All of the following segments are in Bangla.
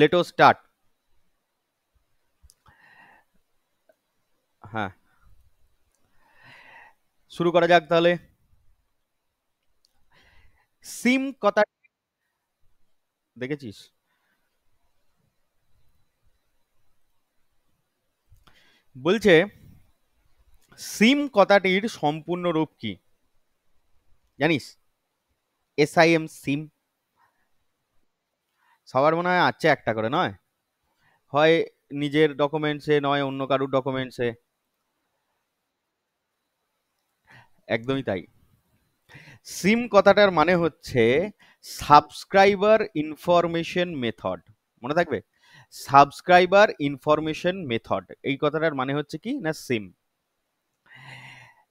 Late us start. হ্যাঁ, শুরু করা যাক তাহলে। সিম কথা দেখেছিস? বলছে সিম কথাটির সম্পূর্ণ রূপ কি জানিস? SIM, সিম। সবার মনে হয় আছে একটা করে, নয়? হয় নিজের ডকুমেন্টসে, নয় অন্য কারুর ডকুমেন্টসে। একদমই তাই। সিম কথাটার মানে হচ্ছে সাবস্ক্রাইবার ইনফরমেশন মেথড। মনে থাকবে, সাবস্ক্রাইবার ইনফরমেশন মেথড, এই কথাটার মানে হচ্ছে কি না সিম।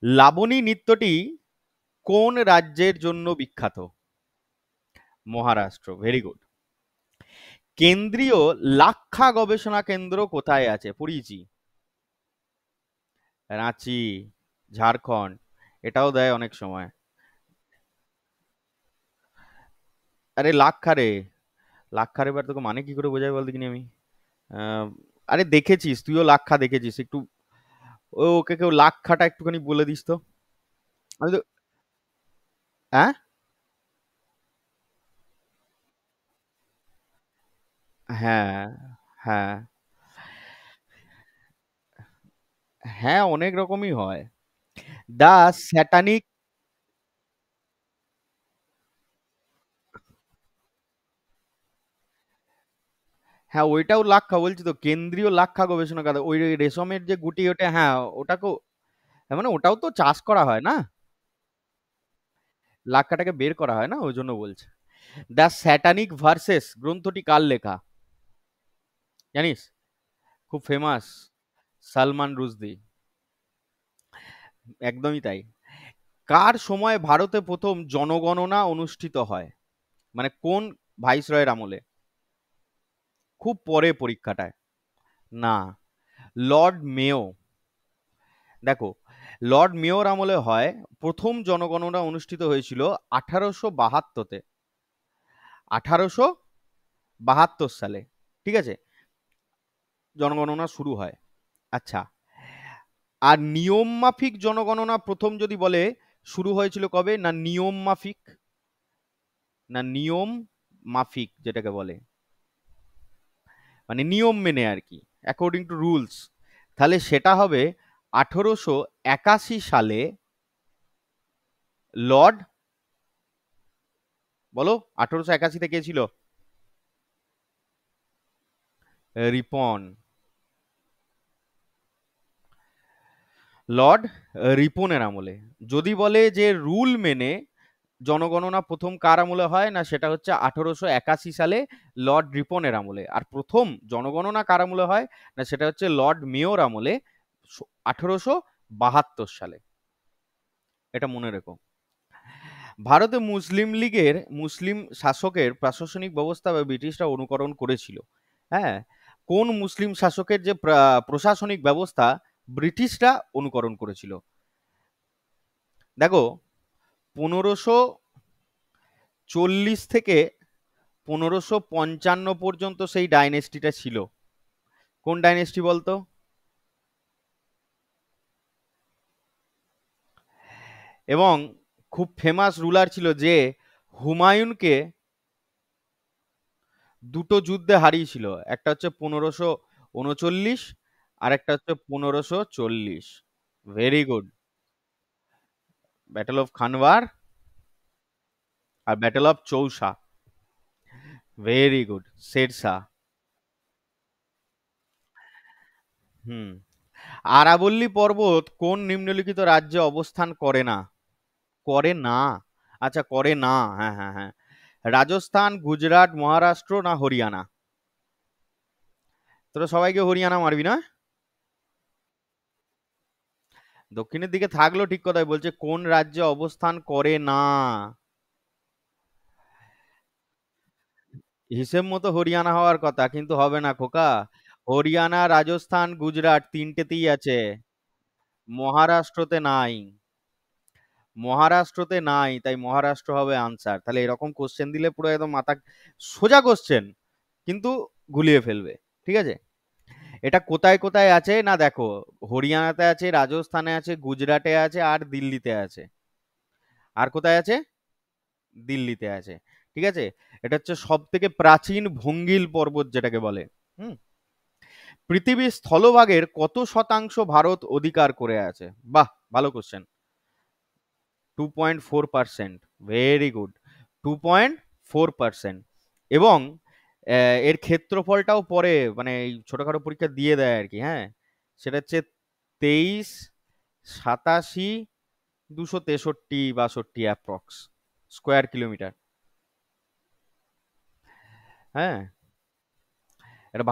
লাবণী নৃত্যটি কোন রাজ্যের জন্য বিখ্যাত? Maharashtra, very good. কেন্দ্রীয় লাক্ষা গবেষণা কেন্দ্র কোথায় আছে? পড়িয়েছি। রাঁচি, ঝাড়খণ্ড। এটাও দেয় অনেক সময়। আরে লাক্ষা রে, লাক্ষার এবার তোকে মানে কি করে বোঝাই বল দেখিনি আমি। আহ, আরে দেখেছিস, তুইও লাক্ষা দেখেছিস একটু। ওকে কেউ লাক্ষাটা একটুখানি বলে দিস তো। আমি তো, হ্যাঁ হ্যাঁ হ্যাঁ হ্যাঁ, অনেক রকমই হয়। দা স্যাটানিক। হ্যাঁ, ওইটাও লাক্ষা, বলছি তো কেন্দ্রীয় লাক্ষা গবেষণা কেন্দ্র, ওই ওই রেশমের যে গুটি ওটা, হ্যাঁ ওটাকেও, হ্যাঁ, মানে ওটাও তো চাষ করা হয় না, লাক্ষাটাকে বের করা হয় না, ওই জন্য বলছে। দ্য স্যাটানিক ভার্সেস গ্রন্থটি কার লেখা জানিস? খুব ফেমাস, সালমান রুশদি। একদমই তাই। কার সময় ভারতে প্রথম জনগণনা অনুষ্ঠিত হয়? মানে কোন ভাইসরয়ের আমলে? খুব পরে পরীক্ষাটায়। না, লর্ড মেও। দেখো, লর্ড মেয়র আমলে হয়। প্রথম জনগণনা অনুষ্ঠিত হয়েছিল 1872-তে, 1872 সালে। ঠিক আছে, জনগণনা শুরু হয়। আচ্ছা, আর নিয়ম মাফিক জনগণনা প্রথম যদি বলে শুরু হয়েছিল কবে, না নিয়ম মাফিক, না নিয়ম মাফিক যেটাকে বলে, মানে নিয়ম মেনে আর কি, অ্যাকর্ডিং টু রুলস, তাহলে সেটা হবে 1881 সালে। লর্ড, বলো, 1881-তে কে ছিল? রিপন, লর্ড রিপনের আমলে। যদি বলে যে রুল মেনে জনগণনা প্রথম কার আমলে হয়, না সেটা হচ্ছে 1881 সালে লর্ড রিপনের আমলে। আর প্রথম জনগণনা কার আমলে হয়, না সেটা হচ্ছে লর্ড মেয়র আমলে, 1872 সালে। এটা মনে রেখো। ভারতে মুসলিম লীগের মুসলিম শাসকের প্রশাসনিক ব্যবস্থা বা ব্রিটিশরা অনুকরণ করেছিল। হ্যাঁ, কোন মুসলিম শাসকের যে প্রশাসনিক ব্যবস্থা ব্রিটিশরা অনুকরণ করেছিল? দেখো, 1540 থেকে 1555 পর্যন্ত সেই ডাইনেস্টিটা ছিল। কোন ডাইনেস্টি বলতো? এবং খুব ফেমাস রুলার ছিল যে হুমায়ুনকে দুটো যুদ্ধে হারিয়েছিল। একটা হচ্ছে 1539, আর একটা হচ্ছে 1540। Very good. ব্যাটল অফ খানবার আর battle of Chausa. Very good, Sher Shah. Hmm. আরাবল্লী পর্বত কোন নিম্নলিখিত রাজ্যে অবস্থান করে না? করে না, আচ্ছা করে না, হ্যাঁ হ্যাঁ হ্যাঁ। রাজস্থান, গুজরাট, মহারাষ্ট্র না হরিয়ানা? তোরা সবাইকে হরিয়ানা মারবি না? দক্ষিণের দিকে থাকলেও ঠিক কথাই বলছে, কোন রাজ্যে অবস্থান করে না। হিসেব মতো হরিয়ানা হওয়ার কথা, কিন্তু হবে না খোকা। হরিয়ানা, রাজস্থান, গুজরাট তিনটেতেই আছে, মহারাষ্ট্রতে নাই। মহারাষ্ট্রতে নাই, তাই মহারাষ্ট্র হবে আনসার। তাহলে এরকম কোশ্চেন দিলে পুরো একদম মাথা সোজা কোশ্চেন, কিন্তু গুলিয়ে ফেলবে। ঠিক আছে, এটা কোথায় কোথায় আছে না দেখো, হরিয়ানাতে আছে, রাজস্থানে আছে, গুজরাটে আছে, আর দিল্লিতে আছে। আর কোথায় আছে? দিল্লিতে আছে। ঠিক আছে, এটা হচ্ছে সব থেকে প্রাচীন ভঙ্গিল পর্বত যেটাকে বলে। হুম। পৃথিবীর স্থলভাগের কত শতাংশ ভারত অধিকার করে আছে? বাহ, ভালো কোশ্চেন। 2.4%। Very good. 2.4%। এবং এর ক্ষেত্রফলটাও পরে মানে এই ছোটখাটো পরীক্ষা দিয়ে দেয় আর কি। হ্যাঁ, সেটা হচ্ছে 23,87,263 অ্যাপ্রক্স স্কোয়ার কিলোমিটার। হ্যাঁ, এটা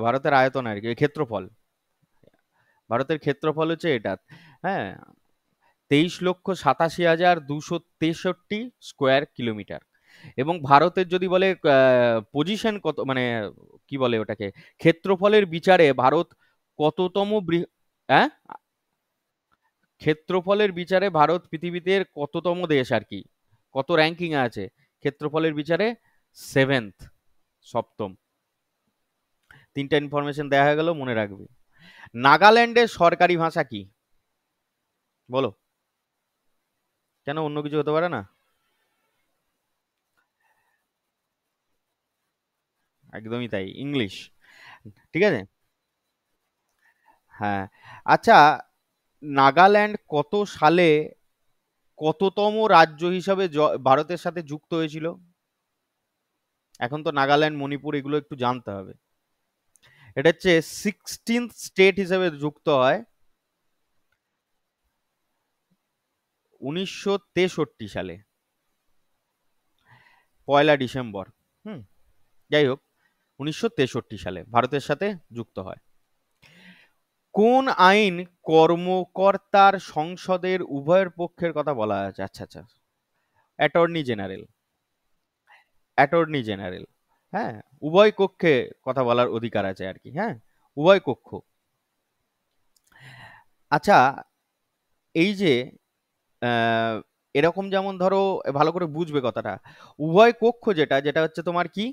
ভারতের আয়তন আর কি, ক্ষেত্রফল। ভারতের ক্ষেত্রফল হচ্ছে এটা। হ্যাঁ, 23,87,263 স্কোয়ার কিলোমিটার। এবং ভারতের যদি বলে পজিশন কত, মানে কি বলে ওটাকে, ক্ষেত্রফলের বিচারে ভারত কততম হ্যাঁ, ক্ষেত্রফলের বিচারে ভারত পৃথিবীতে কততম দেশ আর কি, কত র্যাঙ্কিং আছে ক্ষেত্রফলের বিচারে? 7th, সপ্তম। তিনটা ইনফরমেশন দেওয়া হয়ে গেল, মনে রাখবি। নাগাল্যান্ডের সরকারি ভাষা কি? বলো। কেন, অন্য কিছু হতে পারে না? একদমই তাই, ইংলিশ। ঠিক আছে। হ্যাঁ। আচ্ছা, নাগাল্যান্ড কত সালে কততম রাজ্য হিসাবে ভারতের সাথে যুক্ত হয়েছিল? এখন তো নাগাল্যান্ড, মণিপুর এগুলো একটু জানতে হবে। এটা হচ্ছে 16th স্টেট হিসেবে যুক্ত হয় 1963 সালে, 1 ডিসেম্বর। হুম। যাই হোক, 1963 সালে ভারতের সাথে যুক্ত হয়। কোন আইন কর্মকর্তার সংসদের উভয়ের পক্ষের কথা বলা আছে? আচ্ছা আচ্ছা, অ্যাটর্নি জেনারেল। Attorney general. হ্যাঁ, উভয় কক্ষে কথা বলার অধিকার আছে আর কি। হ্যাঁ, উভয় কক্ষ। আচ্ছা, এই যে আহ, এরকম যেমন ধরো, ভালো করে বুঝবে কথাটা। উভয় কক্ষ যেটা যেটা হচ্ছে তোমার কি,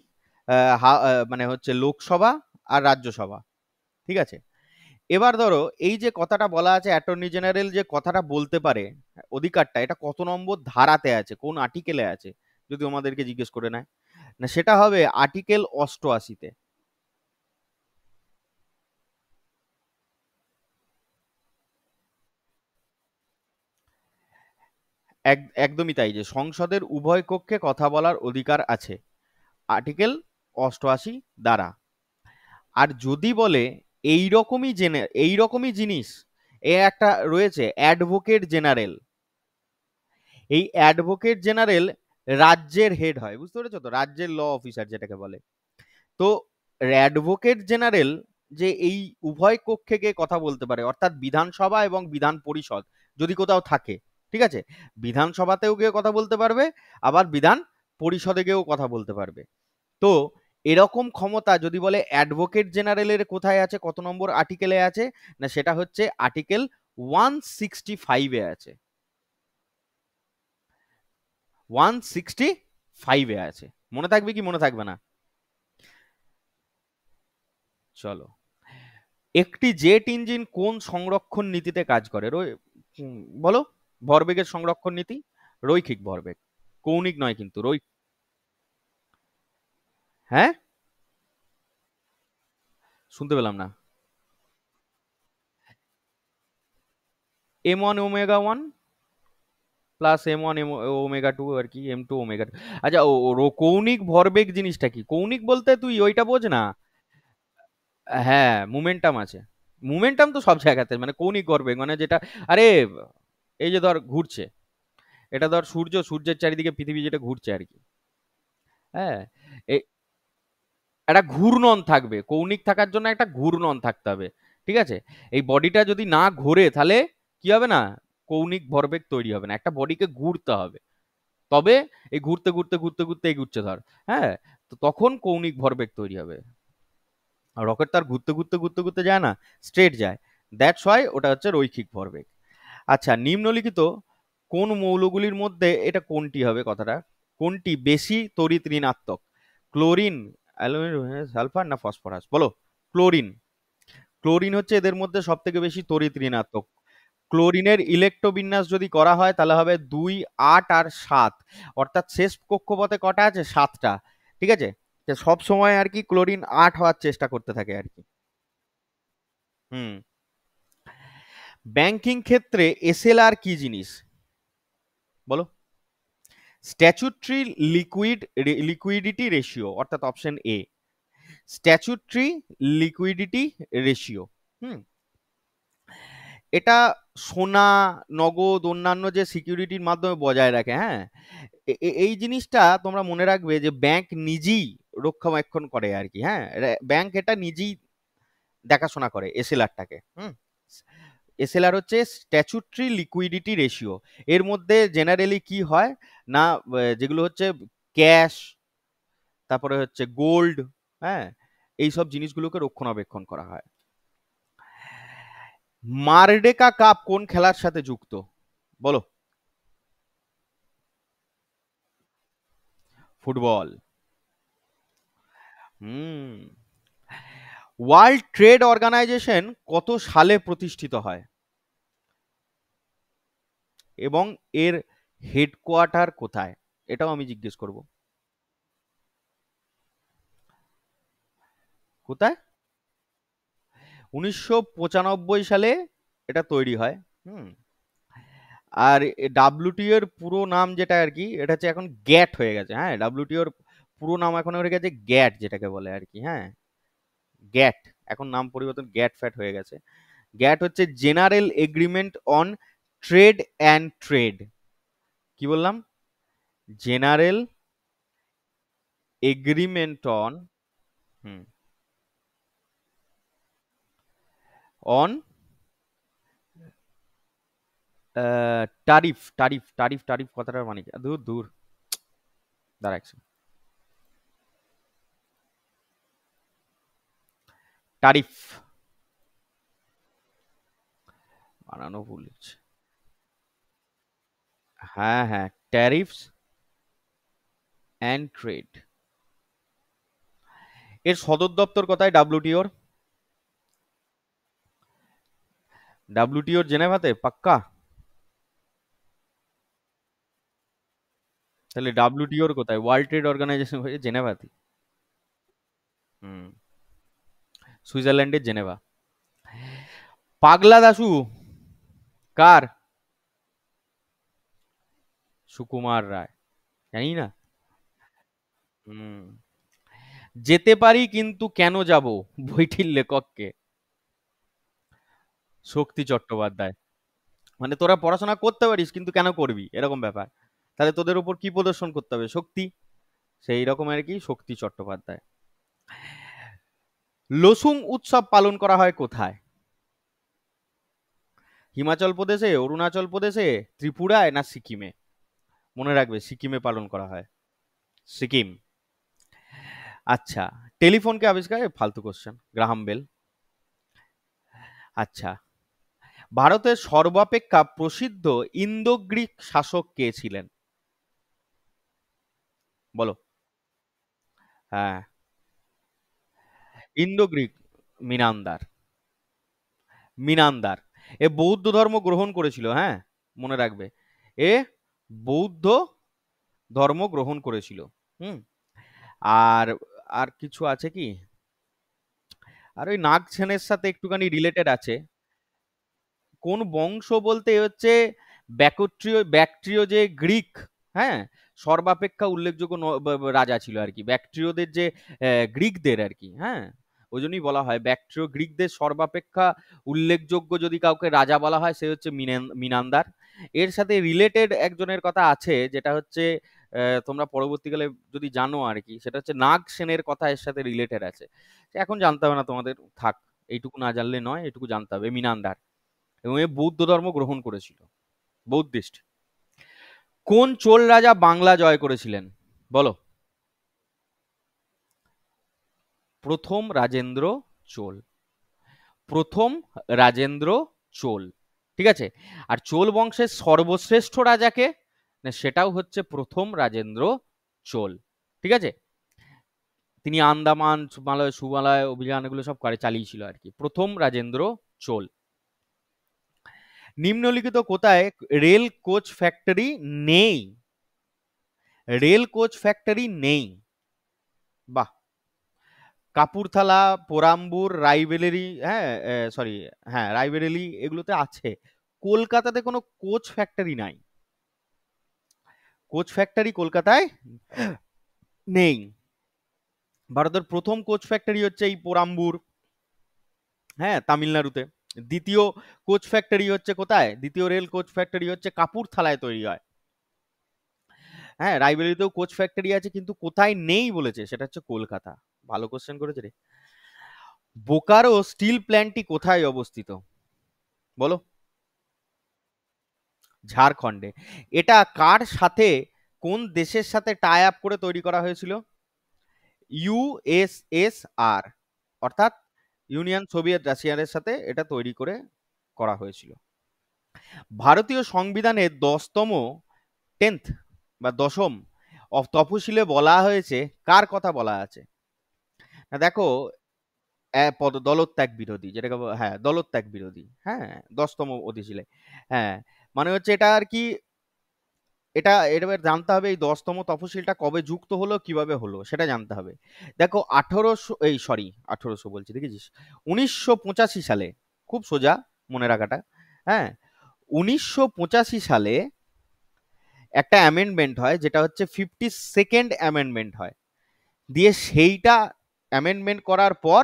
মানে হচ্ছে লোকসভা আর রাজ্যসভা। ঠিক আছে। এবার ধরো এই যে কথাটা বলা আছে অ্যাটর্নি জেনারেল যে কথাটা বলতে পারে, অধিকারটা এটা কত নম্বর ধারাতে আছে, কোন আর্টিকেলে আছে, যদি আমাদেরকে জিজ্ঞেস করে নেয়? না, সেটা হবে আর্টিকেল 88-তে। একদমই তাই, যে সংসদের উভয় কক্ষে কথা বলার অধিকার আছে আর্টিকেল 88 দ্বারা। আর যদি বলে এইরকমই জিনিস, এ একটা রয়েছে অ্যাডভোকেট জেনারেল। এই অ্যাডভোকেট জেনারেল রাজ্যের হেড হয়, বুঝতে পেরেছো তো, রাজ্যের ল অফিসার যেটাকে বলে। তো অ্যাডভোকেট জেনারেল যে এই উভয় কক্ষে গিয়ে কথা বলতে পারে, অর্থাৎ বিধানসভা এবং বিধান পরিষদ যদি কোথাও থাকে, ঠিক আছে, বিধানসভাতেও গিয়ে কথা বলতে পারবে, আবার বিধান পরিষদে গিয়েও কথা বলতে পারবে। তো এরকম ক্ষমতা যদি বলে অ্যাডভোকেট জেনারেলের কোথায় আছে, কত নম্বর আর্টিকেলে আছে, না সেটা হচ্ছে আর্টিকেল 165-এ আছে। 165-এ আছে। মনে থাকবে কি মনে থাকবে না? চলো। একটি জেট ইঞ্জিন কোন সংরক্ষণ নীতিতে কাজ করে? বলো। ভরবেগের সংরক্ষণ নীতি। রৈখিক ভরবেগ, কৌণিক নয় কিন্তু হ্যাঁ, শুনতে পেলাম না। M1 omega 1 plus M1 omega 2 আর কি, M2 ওমেগা 2। আচ্ছা, কৌণিক ভরবেগ জিনিসটা কি? কৌণিক বলতে তুই ওইটা বোঝ না। হ্যাঁ, মোমেন্টাম আছে। মোমেন্টাম তো সব জায়গাতে, মানে কৌণিক ভরবেগ মানে যেটা, আরে এই যে ধর ঘুরছে, এটা ধর সূর্যের চারিদিকে পৃথিবী যেটা ঘুরছে আর কি। হ্যাঁ, একটা ঘূর্ণন থাকবে, কৌণিক থাকার জন্য একটা ঘূর্ণন থাকতে হবে। ঠিক আছে, এই বডিটা যদি না ঘোরে তাহলে কি হবে না, কৌণিক ভরবেগ তৈরি হবে না, একটা বডিকে ঘুরতে হবে, তবে এই ঘুরতে ঘুরতে ঘুরতে ঘুরতে এগুচ্ছে ধর। হ্যাঁ, তো তখন কৌণিক ভরবেগ তৈরি হবে। আর রকেট তার ঘুরতে ঘুরতে ঘুরতে ঘুরতে যায় না, স্ট্রেট যায়। দ্যাটস ওয়াই ওটা হচ্ছে রৈখিক ভরবেগ। আচ্ছা, নিম্নলিখিত কোন মৌলগুলির মধ্যে, এটা কোনটি হবে কথাটা, কোনটি বেশি তড়িৎ ঋণাত্মক? ক্লোরিন, অ্যালুমিনিয়াম, সালফার না ফসফরাস? বলো। ক্লোরিন। ক্লোরিন হচ্ছে এদের মধ্যে সব থেকে বেশি তড়িৎ ঋণাত্মক। ক্লোরিনের ইলেকট্রোবিন্যাস যদি করা হয় তাহলে হবে 2, 8 আর 7, অর্থাৎ শেষ কক্ষপথে কটা আছে? 7টা। ঠিক আছে, সব সময় আর কি ক্লোরিন 8 হওয়ার চেষ্টা করতে থাকে আর কি। হুম। ব্যাংকিং ক্ষেত্রে এসএলআর কি জিনিস? বলো। স্ট্যাচুটরি লিকুইডিটি রেশিও, অর্থাৎ option A statutory liquidity ratio. Hmm. এটা সোনা, নগদ, অন্যান্য যে সিকিউরিটির মাধ্যমে বজায় রাখে। হ্যাঁ, এই জিনিসটা তোমরা মনে রাখবে যে ব্যাংক নিজেই রক্ষণাবেক্ষণ করে আর কি। হ্যাঁ, ব্যাংক এটা নিজেই দেখাশোনা করে এসএলআরটাকে। হুম। এসএলআর হচ্ছে স্ট্যাচুটরি লিকুইডিটি রেশিও। এর মধ্যে জেনারেলি কি হয় না, যেগুলো হচ্ছে ক্যাশ, তারপরে হচ্ছে গোল্ড, হ্যাঁ, এইসব জিনিসগুলোকে রক্ষণাবেক্ষণ করা হয়। মারডেকা কাপ কোন খেলার সাথে যুক্ত? বলো। ফুটবল। হুম। ওয়ার্ল্ড ট্রেড অর্গানাইজেশন কত সালে প্রতিষ্ঠিত হয় এবং এর হেডকোয়ার্টার কোথায়? এটাও আমি জিজ্ঞেস করব। কোথায়? 1995 সালে এটা তৈরি হয়। হুম। আর ডাব্লিউটিও এর পুরো নাম যেটা আর কি, এটা হচ্ছে এখন গ্যাট হয়ে গেছে। হ্যাঁ, ডাব্লিউটিও এর পুরো নাম এখন হয়ে গেছে গ্যাট, যেটাকে বলে আর কি। হ্যাঁ, গ্যাট, এখন নাম পরিবর্তন গ্যাট ফ্যাট হয়ে গেছে। গ্যাট হচ্ছে general agreement on trade and trade. কি বললাম? General agreement on, hmm, on tariff কথাটার মানে কি? দূর দূর, দাঁড়া এক second। টারিফ বানানো ভুল হচ্ছে। হ্যাঁ হ্যাঁ, ট্যারিফস অ্যান্ড ট্রেড। এর সদর দপ্তর কোথায় ডাব্লিউটিওর? ডাব্লিউটিওর জেনেভাতে পাক্কা? তাহলে ডাব্লিউটিওর কোথায়? ওয়ার্ল্ড ট্রেড অর্গানাইজেশন হয়ে জেনেভাতে। হুম। সুইজারল্যান্ডের জেনেভা। পাগলা দাশু কার? সুকুমার রায়। জানি না। হুম। যেতে পারি কিন্তু কেন যাব বইটির লেখককে? শক্তি চট্টোপাধ্যায়। মানে তোরা পড়াশোনা করতে পারিস কিন্তু কেন করবি, এরকম ব্যাপার। তাহলে তোদের উপর কি প্রদর্শন করতে হবে? শক্তি। সেই রকম আর কি, শক্তি চট্টোপাধ্যায়। লসুং উৎসব পালন করা হয় কোথায়? হিমাচল প্রদেশে, অরুণাচল প্রদেশে, ত্রিপুরায় না সিকিমে? মনে রাখবে সিকিমে পালন করা হয়। সিকিম। আচ্ছা, টেলিফোনকে আবিষ্কার, ফালতু কোশ্চেন, গ্রাহাম বেল। আচ্ছা, ভারতের সর্বাপেক্ষা প্রসিদ্ধ ইন্দো গ্রিক শাসক কে ছিলেন? বলো। হ্যাঁ, ইন্দো গ্রিক। মিনান্দার। মিনান্দার। এ বৌদ্ধ ধর্ম গ্রহণ করেছিল। হ্যাঁ, মনে রাখবে, এ বৌদ্ধ ধর্ম গ্রহণ করেছিল। হুম। আর আর কিছু আছে কি? আর ওই নাগছেনের সাথে একটুখানি রিলেটেড আছে। কোন বংশ বলতে হচ্ছে ব্যাকট্রিয় যে গ্রিক, হ্যাঁ, সর্বাপেক্ষা উল্লেখযোগ্য রাজা ছিল আর কি। ব্যাকট্রিয়দের যে গ্রিকদের আর কি। হ্যাঁ, ওই জন্যই বলা হয় ব্যাকট্রিয় গ্রিকদের সর্বাপেক্ষা উল্লেখযোগ্য যদি কাউকে রাজা বলা হয় সে হচ্ছে মিনান্দার। এর সাথে রিলেটেড একজনের কথা আছে, যেটা হচ্ছে তোমরা পরবর্তীকালে যদি জানো আর কি, সেটা হচ্ছে নাগ সেনের কথা এর সাথে রিলেটেড আছে। এখন জানতে হবে না তোমাদের, থাক। এইটুকু না জানলে নয়, এইটুকু জানতে হবে, মিনান্দার। এবং এ বৌদ্ধ ধর্ম গ্রহণ করেছিল, বৌদ্ধিস্ট। কোন চোল রাজা বাংলা জয় করেছিলেন? বলো। প্রথম রাজেন্দ্র চোল। প্রথম রাজেন্দ্র চোল। ঠিক আছে। আর চোল বংশের সর্বশ্রেষ্ঠ রাজাকে, না সেটাও হচ্ছে প্রথম রাজেন্দ্র চোল। ঠিক আছে। তিনি আন্দামান সুমালয় সুমালয় অভিযান এগুলো সব চালিয়েছিল আর কি, প্রথম রাজেন্দ্র চোল। নিম্নলিখিত কোথায় রেল কোচ ফ্যাক্টরি নেই? রেল কোচ ফ্যাক্টরি নেই, বাহ। কাপুরথালা, পোরাম্বুর, রাইবেরেলি, হ্যাঁ সরি, হ্যাঁ রাইবেরেলি এগুলোতে আছে। কলকাতাতে কোনো কোচ ফ্যাক্টরি নাই, কোচ ফ্যাক্টরি কলকাতায় নেই। ভারতের প্রথম কোচ ফ্যাক্টরি হচ্ছে এই পোরাম্বুর, হ্যাঁ তামিলনাড়ুতে। দ্বিতীয় কোচ ফ্যাক্টরি হচ্ছে কোথায়? দ্বিতীয় রেল কোচ ফ্যাক্টরি হচ্ছে কাপুরথালায় তৈরি হয়। হ্যাঁ, রায়বেরিলিতেও কোচ ফ্যাক্টরি আছে, কিন্তু কোথায় নেই বলেছে, সেটা হচ্ছে কলকাতা। ভালো কোশ্চেন করেছে রে। বোকারো স্টিল প্ল্যান্টটি কোথায় অবস্থিত? বলো। ঝাড়খণ্ডে। এটা কার সাথে, কোন দেশের সাথে টাই আপ করে তৈরি করা হয়েছিল? ইউএসএসআর, অর্থাৎ ইউনিয়ন সোভিয়েত রাশিয়ার সাথে এটা তৈরি করে করা হয়েছিল। ভারতীয় সংবিধানের 10তম 10th বা 10ম তফসিলে বলা হয়েছে, কার কথা বলা আছে? না দেখো, দলত্যাগ বিরোধী, যেটাকে হ্যাঁ দলত্যাগ বিরোধী, হ্যাঁ 10তম অধিশিলে। হ্যাঁ, মানে হচ্ছে এটা আর কি, এটা এবার জানতে হবে এই 10তম তফসিলটা কবে যুক্ত হলো, কিভাবে হলো সেটা জানতে হবে। দেখো 1800, এই সরি 1800 বলছি, দেখেছিস, 1985 সালে, খুব সোজা মনে রাখাটা, হ্যাঁ 1985 সালে একটা অ্যামেন্ডমেন্ট হয়, যেটা হচ্ছে 52nd অ্যামেন্ডমেন্ট হয়। দিয়ে সেইটা অ্যামেন্ডমেন্ট করার পর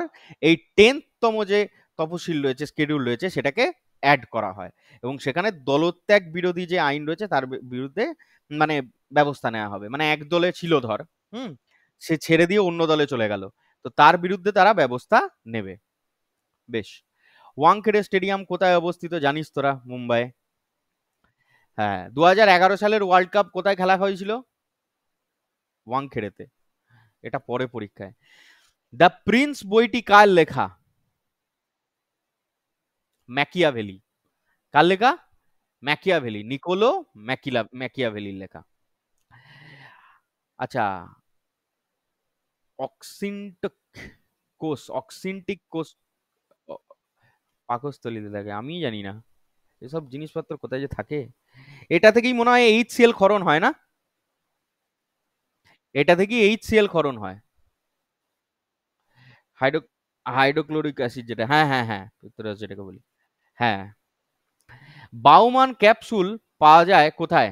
এই 10তম যে তফসিল রয়েছে, স্কেডিউল রয়েছে, সেটাকে অ্যাড করা হয়, এবং সেখানে দলত্যাগ বিরোধী যে আইন রয়েছে তার বিরুদ্ধে মানে ব্যবস্থা নেওয়া হবে। মানে এক দলে ছিল ধর, হুম, সে ছেড়ে দিয়ে অন্য দলে চলে গেল, তো তার বিরুদ্ধে তারা ব্যবস্থা নেবে। বেশ। ওয়াংখেড়ে স্টেডিয়াম কোথায় অবস্থিত জানিস তোরা? মুম্বাই। হ্যাঁ, 2011 সালের ওয়ার্ল্ড কাপ কোথায় খেলা হয়েছিল? ওয়াংখেড়েতে। এটা পরে পরীক্ষায়। দ্য প্রিন্স বইটি কার লেখা? ম্যাকিয়াভেলি। কার লেখা? ম্যাকিয়াভেলি, নিকোলো ম্যাকিয়াভেলির লেখা। আচ্ছা, অক্সিন্টিক কোষ, অক্সিন্টিক কোষ পাকস্থলীতে থাকে, আমি জানি না এসব জিনিসপত্র কোথায় যে থাকে। এটা থেকেই মনে হয় HCl ক্ষরণ হয় না? এটা থেকেই HCl ক্ষরণ হয়। হাইড্রো হাইড্রোক্লোরিক অ্যাসিড, যেটা, হ্যাঁ হ্যাঁ হ্যাঁ, পিত্তরস যেটাকে বলি। হ্যাঁ। বাউমান ক্যাপসুল পাওয়া যায় কোথায়?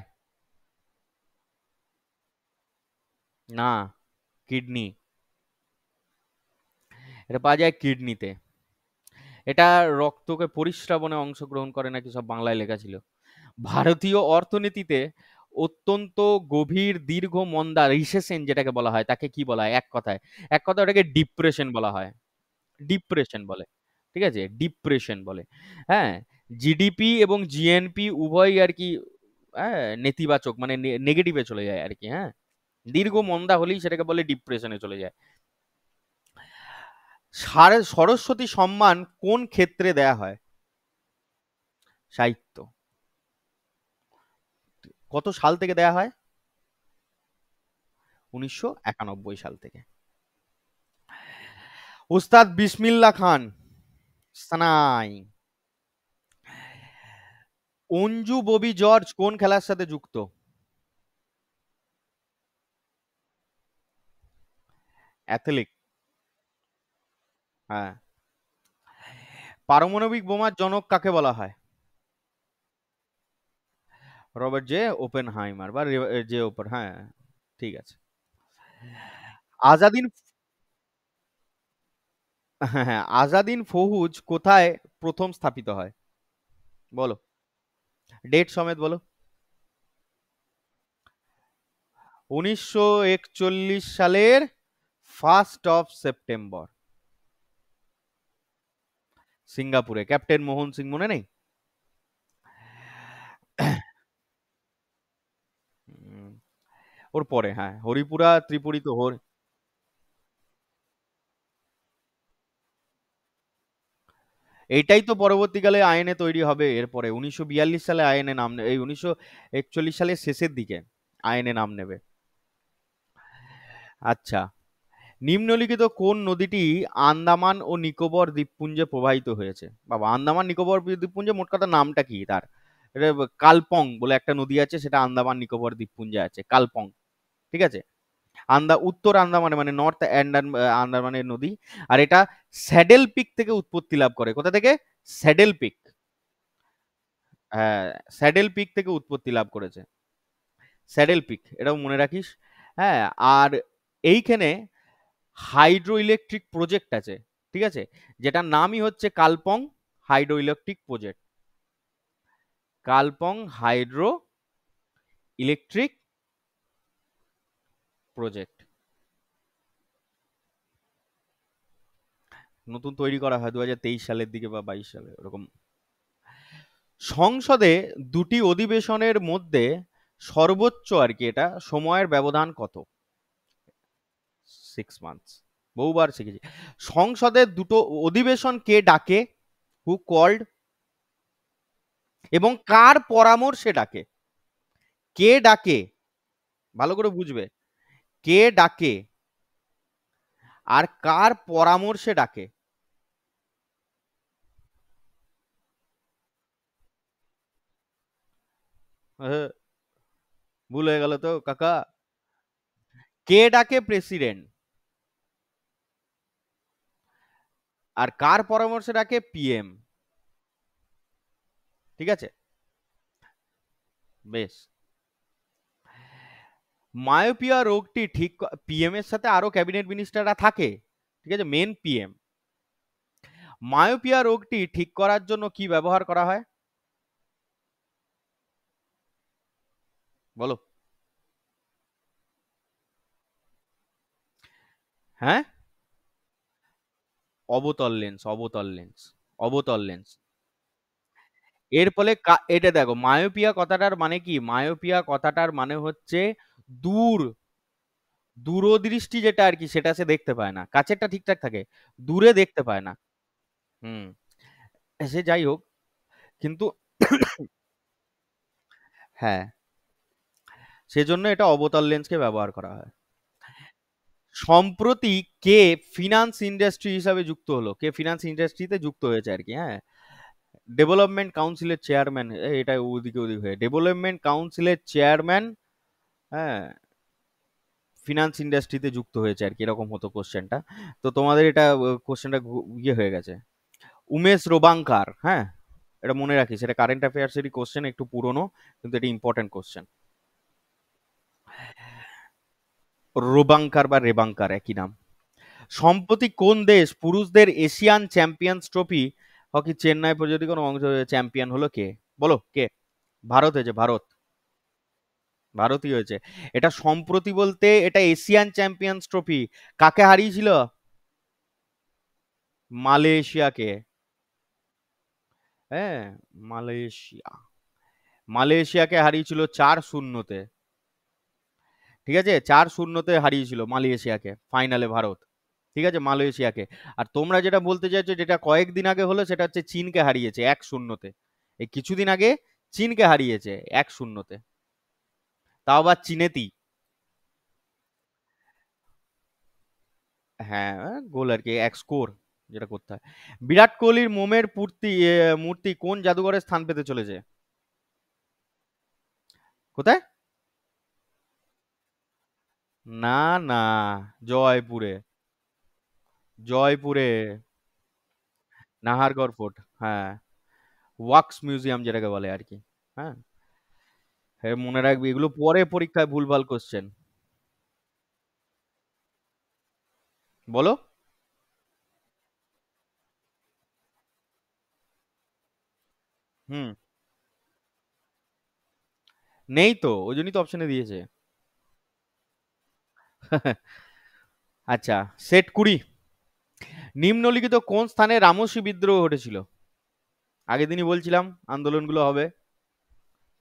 না, কিডনি। এটা পাওয়া যায় কিডনিতে। এটা রক্তকে পরিস্রাবনে অংশগ্রহণ করে নাকি, সব বাংলায় লেখা ছিল। ভারতীয় অর্থনীতিতে অত্যন্ত গভীর দীর্ঘ মন্দা, রিসেশন যেটাকে বলা হয়, তাকে কি বলা হয় এক কথায়? এক কথায় ওটাকে ডিপ্রেশন বলা হয়। ডিপ্রেশন বলে, ঠিক আছে, ডিপ্রেশন বলে। হ্যাঁ, জিডিপি এবং জিএনপি উভয়ই আর কি, হ্যাঁ নেতিবাচক, মানে নেগেটিভে চলে যায় আর কি। হ্যাঁ, দীর্ঘ মন্দা হলেই সেটাকে বলে ডিপ্রেশনে চলে যায়। সরস্বতী সম্মান কোন ক্ষেত্রে দেয়া হয়? সাহিত্য। কত সাল থেকে দেয়া হয়? 1991 সাল থেকে। উস্তাদ বিসমিল্লাহ খান সানাই। অঞ্জু ববি জর্জ কোন খেলার সাথে যুক্ত? অ্যাথলেটিক। হ্যাঁ। পারমাণবিক বোমার জনক কাকে বলা হয়? রবার্ট জে ওপেনহাইমার বা জে ওপেন, হ্যাঁ ঠিক আছে। আজাদিন, হ্যাঁ হ্যাঁ, আজাদিন ফৌজ কোথায় প্রথম স্থাপিত হয়? বলো, ডেট সমেত বলো। 1941 সালের 1 সেপ্টেম্বর। সিঙ্গাপুরে। ক্যাপ্টেন মোহন সিং, মনে নেই? উম, ওর পরে, হ্যাঁ হরিপুরা ত্রিপুরী তো এইটাই তো পরবর্তীকালে আইনে তৈরি হবে এরপরে, 1942 সালে আইনে নাম এই 1941 সালের শেষের দিকে আইনে নাম নেবে। আচ্ছা, নিম্নলিখিত কোন নদীটি আন্দামান ও নিকোবর দ্বীপপুঞ্জে প্রবাহিত হয়েছে? বাবা, আন্দামান নিকোবর দ্বীপপুঞ্জে মোট কথা নামটা কি তার? এটা কালপং বলে একটা নদী আছে, সেটা আন্দামান নিকোবর দ্বীপপুঞ্জে আছে, কালপং। ঠিক আছে? উত্তর আন্দামানে, মানে নর্থ আন্দামানের নদী। আর এটা স্যাডেল পিক থেকে উৎপত্তি লাভ করে। কোথা থেকে? Saddle Peak. হ্যাঁ, স্যাডেল পিক থেকে উৎপত্তি লাভ করেছে। স্যাডেল পিক, এটাও মনে রাখিস। হ্যাঁ, আর এইখানে হাইড্রো ইলেকট্রিক প্রজেক্ট আছে, ঠিক আছে, যেটার নামই হচ্ছে Kalpong hydro electric project. Kalpong hydro electric project নতুন তৈরি করা হয় 2023 সালের দিকে বা 22 সালে ওরকম। সংসদে দুটি অধিবেশনের মধ্যে সর্বোচ্চ আর কি এটা সময়ের ব্যবধান কত? 6 মান্থস। বহুবার শিখেছি। সংসদের দুটো অধিবেশন কে ডাকে? Who called? এবং কার পরামর্শে ডাকে? কে ডাকে? ভালো করে বুঝবে। কে ডাকে আর কার পরামর্শে ডাকে? আহ, ভুল হয়ে গেল তো কাকা। কে ডাকে? প্রেসিডেন্ট। আর কার পরামর্শে ডাকে? পিএম। ঠিক আছে, বেশ। মায়োপিয়া রোগটি ঠিক পিএম এর সাথে আরো ক্যাবিনেট মিনিস্টাররা থাকে, ঠিক আছে, মেন পিএম। মায়োপিয়া রোগটি ঠিক করার জন্য কি ব্যবহার করা হয়? বলো। হ্যাঁ, অবতল লেন্স, অবতল লেন্স, অবতল লেন্স। এর ফলে এটা দেখো, মায়োপিয়া কথাটার মানে কি? মায়োপিয়া কথাটার মানে হচ্ছে দূর, দূরদৃষ্টি যেটা আর কি, সেটা সে দেখতে পায় না। কাছেরটা ঠিকঠাক থাকে, দূরে দেখতে পায় না। হুম, সে যাই হোক, কিন্তু হ্যাঁ, সেজন্য এটা অবতল লেন্সকে ব্যবহার করা হয়। সম্প্রতি কে ফিনান্স ইন্ডাস্ট্রি হিসাবে যুক্ত হলো? কে ফিনান্স ইন্ডাস্ট্রিতে যুক্ত হয়েছে আর কি? হ্যাঁ, ডেভেলপমেন্ট কাউন্সিলের চেয়ারম্যান। এটা ওদিকে ওদিক হয়ে ডেভেলপমেন্ট কাউন্সিলের চেয়ারম্যান। হ্যাঁ, ফিনান্স ইন্ডাস্ট্রিতে যুক্ত হয়েছে আর কি, এরকম হতো কোশ্চেনটা। তো তোমাদের এটা কোশ্চেনটা ইয়ে হয়ে গেছে। উমেশ রোবাঙ্কার, হ্যাঁ, এটা মনে রাখিস, এটা কারেন্ট অ্যাফেয়ার্সেরই কোশ্চেন, একটু পুরনো, কিন্তু এটা ইম্পর্টেন্ট কোশ্চেন। রোবাঙ্কার বা রেবাঙ্কার একই নাম। সম্প্রতি কোন দেশ পুরুষদের Asian champions trophy hockey Chennai প্রতিযোগিতার কোনো অংশ চ্যাম্পিয়ন হলো? কে? বলো কে? ভারত হয়েছে, ভারত। ভারতই হয়েছে। এটা সম্প্রতি বলতে এটা এশিয়ান চ্যাম্পিয়ন্স ট্রফি কাকে হারিয়েছিল? মালয়েশিয়াকে। হ্যাঁ, মালয়েশিয়া, মালয়েশিয়াকে হারিয়েছিল 4-0-তে। ঠিক আছে, 4-0-তে হারিয়েছিল মালয়েশিয়াকে ফাইনালে ভারত। ঠিক আছে, মালয়েশিয়াকে। আর তোমরা যেটা বলতে চাইছো, যেটা কয়েকদিন আগে হলো, সেটা হচ্ছে চীনকে হারিয়েছে 1-0-তে। এই কিছুদিন আগে চীনকে হারিয়েছে 1-0-তে, তাও আবার চীনেতেই। হ্যাঁ, গোল আর কি, এক স্কোর যেটা করতে হয়। বিরাট কোহলির মোমের মূর্তি কোন জাদুঘরে স্থান পেতে চলেছে? কোথায়? না, না, জয়পুরে। জয়পুরে, নাহারগড় ফোর্ট। হ্যাঁ, ওয়াক্স মিউজিয়াম যেটাকে বলে আর কি। হ্যাঁ, হ্যাঁ, মনে রাখবি, এগুলো পরে পরীক্ষায় ভুলভাল কোশ্চেন। বলো। হুম, নেই তো, ওই জন্যই তো অপশনে দিয়েছে। আচ্ছা, সেট 20। নিম্নলিখিত কোন স্থানে রামসি বিদ্রোহ ঘটেছিল? আগের দিনই বলছিলাম আন্দোলনগুলো হবে,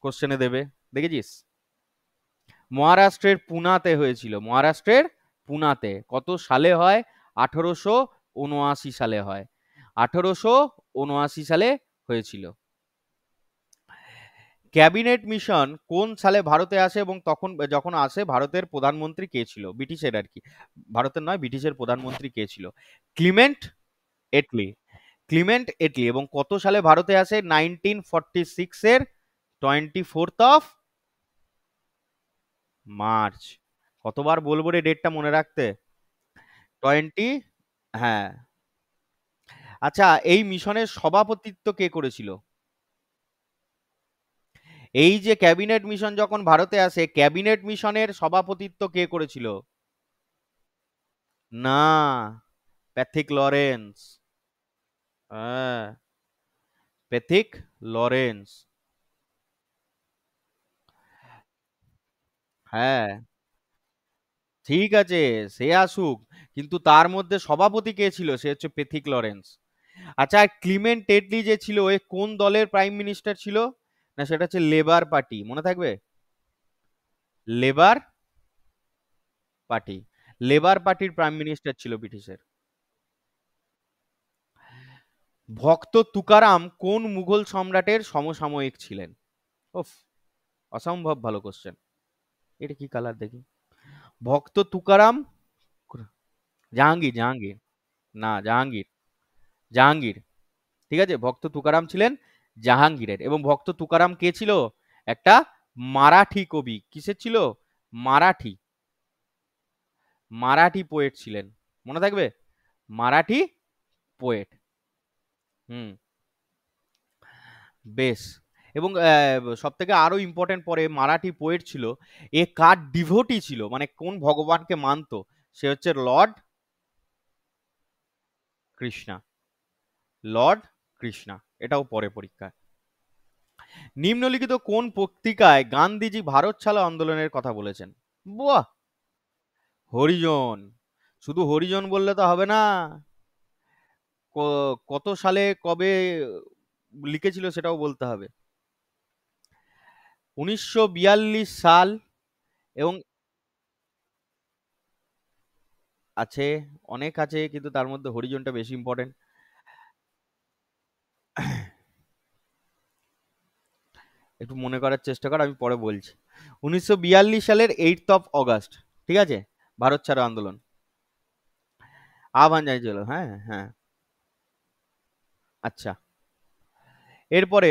কোশ্চেনে দেবে, দেখেছিস? মহারাষ্ট্রের পুনাতে হয়েছিল, মহারাষ্ট্রের পুনাতে। কত সালে হয়? 1879 সালে হয়। 1879 সালে হয়েছিল। ক্যাবিনেট মিশন কোন সালে ভারতে আসে এবং তখন যখন আসে ভারতের প্রধানমন্ত্রী কে ছিল, ব্রিটিশের আর কি, ভারতের নয়, ব্রিটিশের প্রধানমন্ত্রী কে ছিল? Clement Attlee. Clement Attlee. এবং কত সালে ভারতে আসে? 1946 এর 24 মার্চ। কতবার বলবো রে ডেটটা মনে রাখতে? 20, হ্যাঁ। আচ্ছা, এই মিশনের সভাপতিত্ব কে করেছিল? এই যে ক্যাবিনেট মিশন যখন ভারতে আসে, ক্যাবিনেট মিশনের সভাপতিত্ব কে করেছিল? না, প্যাথিক লরেন্স। হ্যাঁ, প্যাথিক লরেন্স। হ্যাঁ, ঠিক আছে, সে আসুক, কিন্তু তার মধ্যে সভাপতি কে ছিল? সে হচ্ছে প্যাথিক লরেন্স। আচ্ছা, আর ক্লিমেন্ট টেটলি যে ছিল, এ কোন দলের প্রাইম মিনিস্টার ছিল? না, সেটা হচ্ছে লেবার পার্টি, মনে থাকবে? Labour party. লেবার পার্টির প্রাইম মিনিস্টার ছিল ব্রিটিশের। ভক্ত তুকারাম কোন মুঘল সম্রাটের সমসাময়িক ছিলেন? ওফ, অসম্ভব ভালো কোশ্চেন। এটা কি কালার দেখি? ভক্ত তুকারাম, জাহাঙ্গীর, জাহাঙ্গীর। না, জাহাঙ্গীর, জাহাঙ্গীর। ঠিক আছে, ভক্ত তুকারাম ছিলেন জাহাঙ্গীরের। এবং ভক্ত তুকারাম কে ছিল? একটা মারাঠি কবি। কিসের ছিল? মারাঠি। মারাঠি পোয়েট ছিলেন, মনে থাকবে? মারাঠি পোয়েট। হুম, বেশ। এবং সব থেকে আরো ইম্পর্টেন্ট, পরে মারাঠি পোয়েট ছিল, এ কার ডিভোটি ছিল, মানে কোন ভগবানকে মানতো? সে হচ্ছে লর্ড কৃষ্ণা। লর্ড কৃষ্ণা। এটাও পরে পরীক্ষা। নিম্নলিখিত কোন পত্রিকায় গান্ধীজি ভারত ছাড়ো আন্দোলনের কথা বলেছেন? বাহ, হরিজন। শুধু হরিজন বললে তো হবে না, কত সালে কবে লিখেছিল সেটাও বলতে হবে। 1942 সাল। এবং আছে, অনেক আছে, কিন্তু তার মধ্যে হরিজনটা বেশি ইম্পর্টেন্ট। একটু মনে করার চেষ্টা কর, আমি পরে বলছি। 1942 সালের 8 অগাস্ট, ঠিক আছে, ভারত ছাড়ো আন্দোলন আহ্বান জানিয়েছিল। হ্যাঁ, হ্যাঁ। আচ্ছা, এরপরে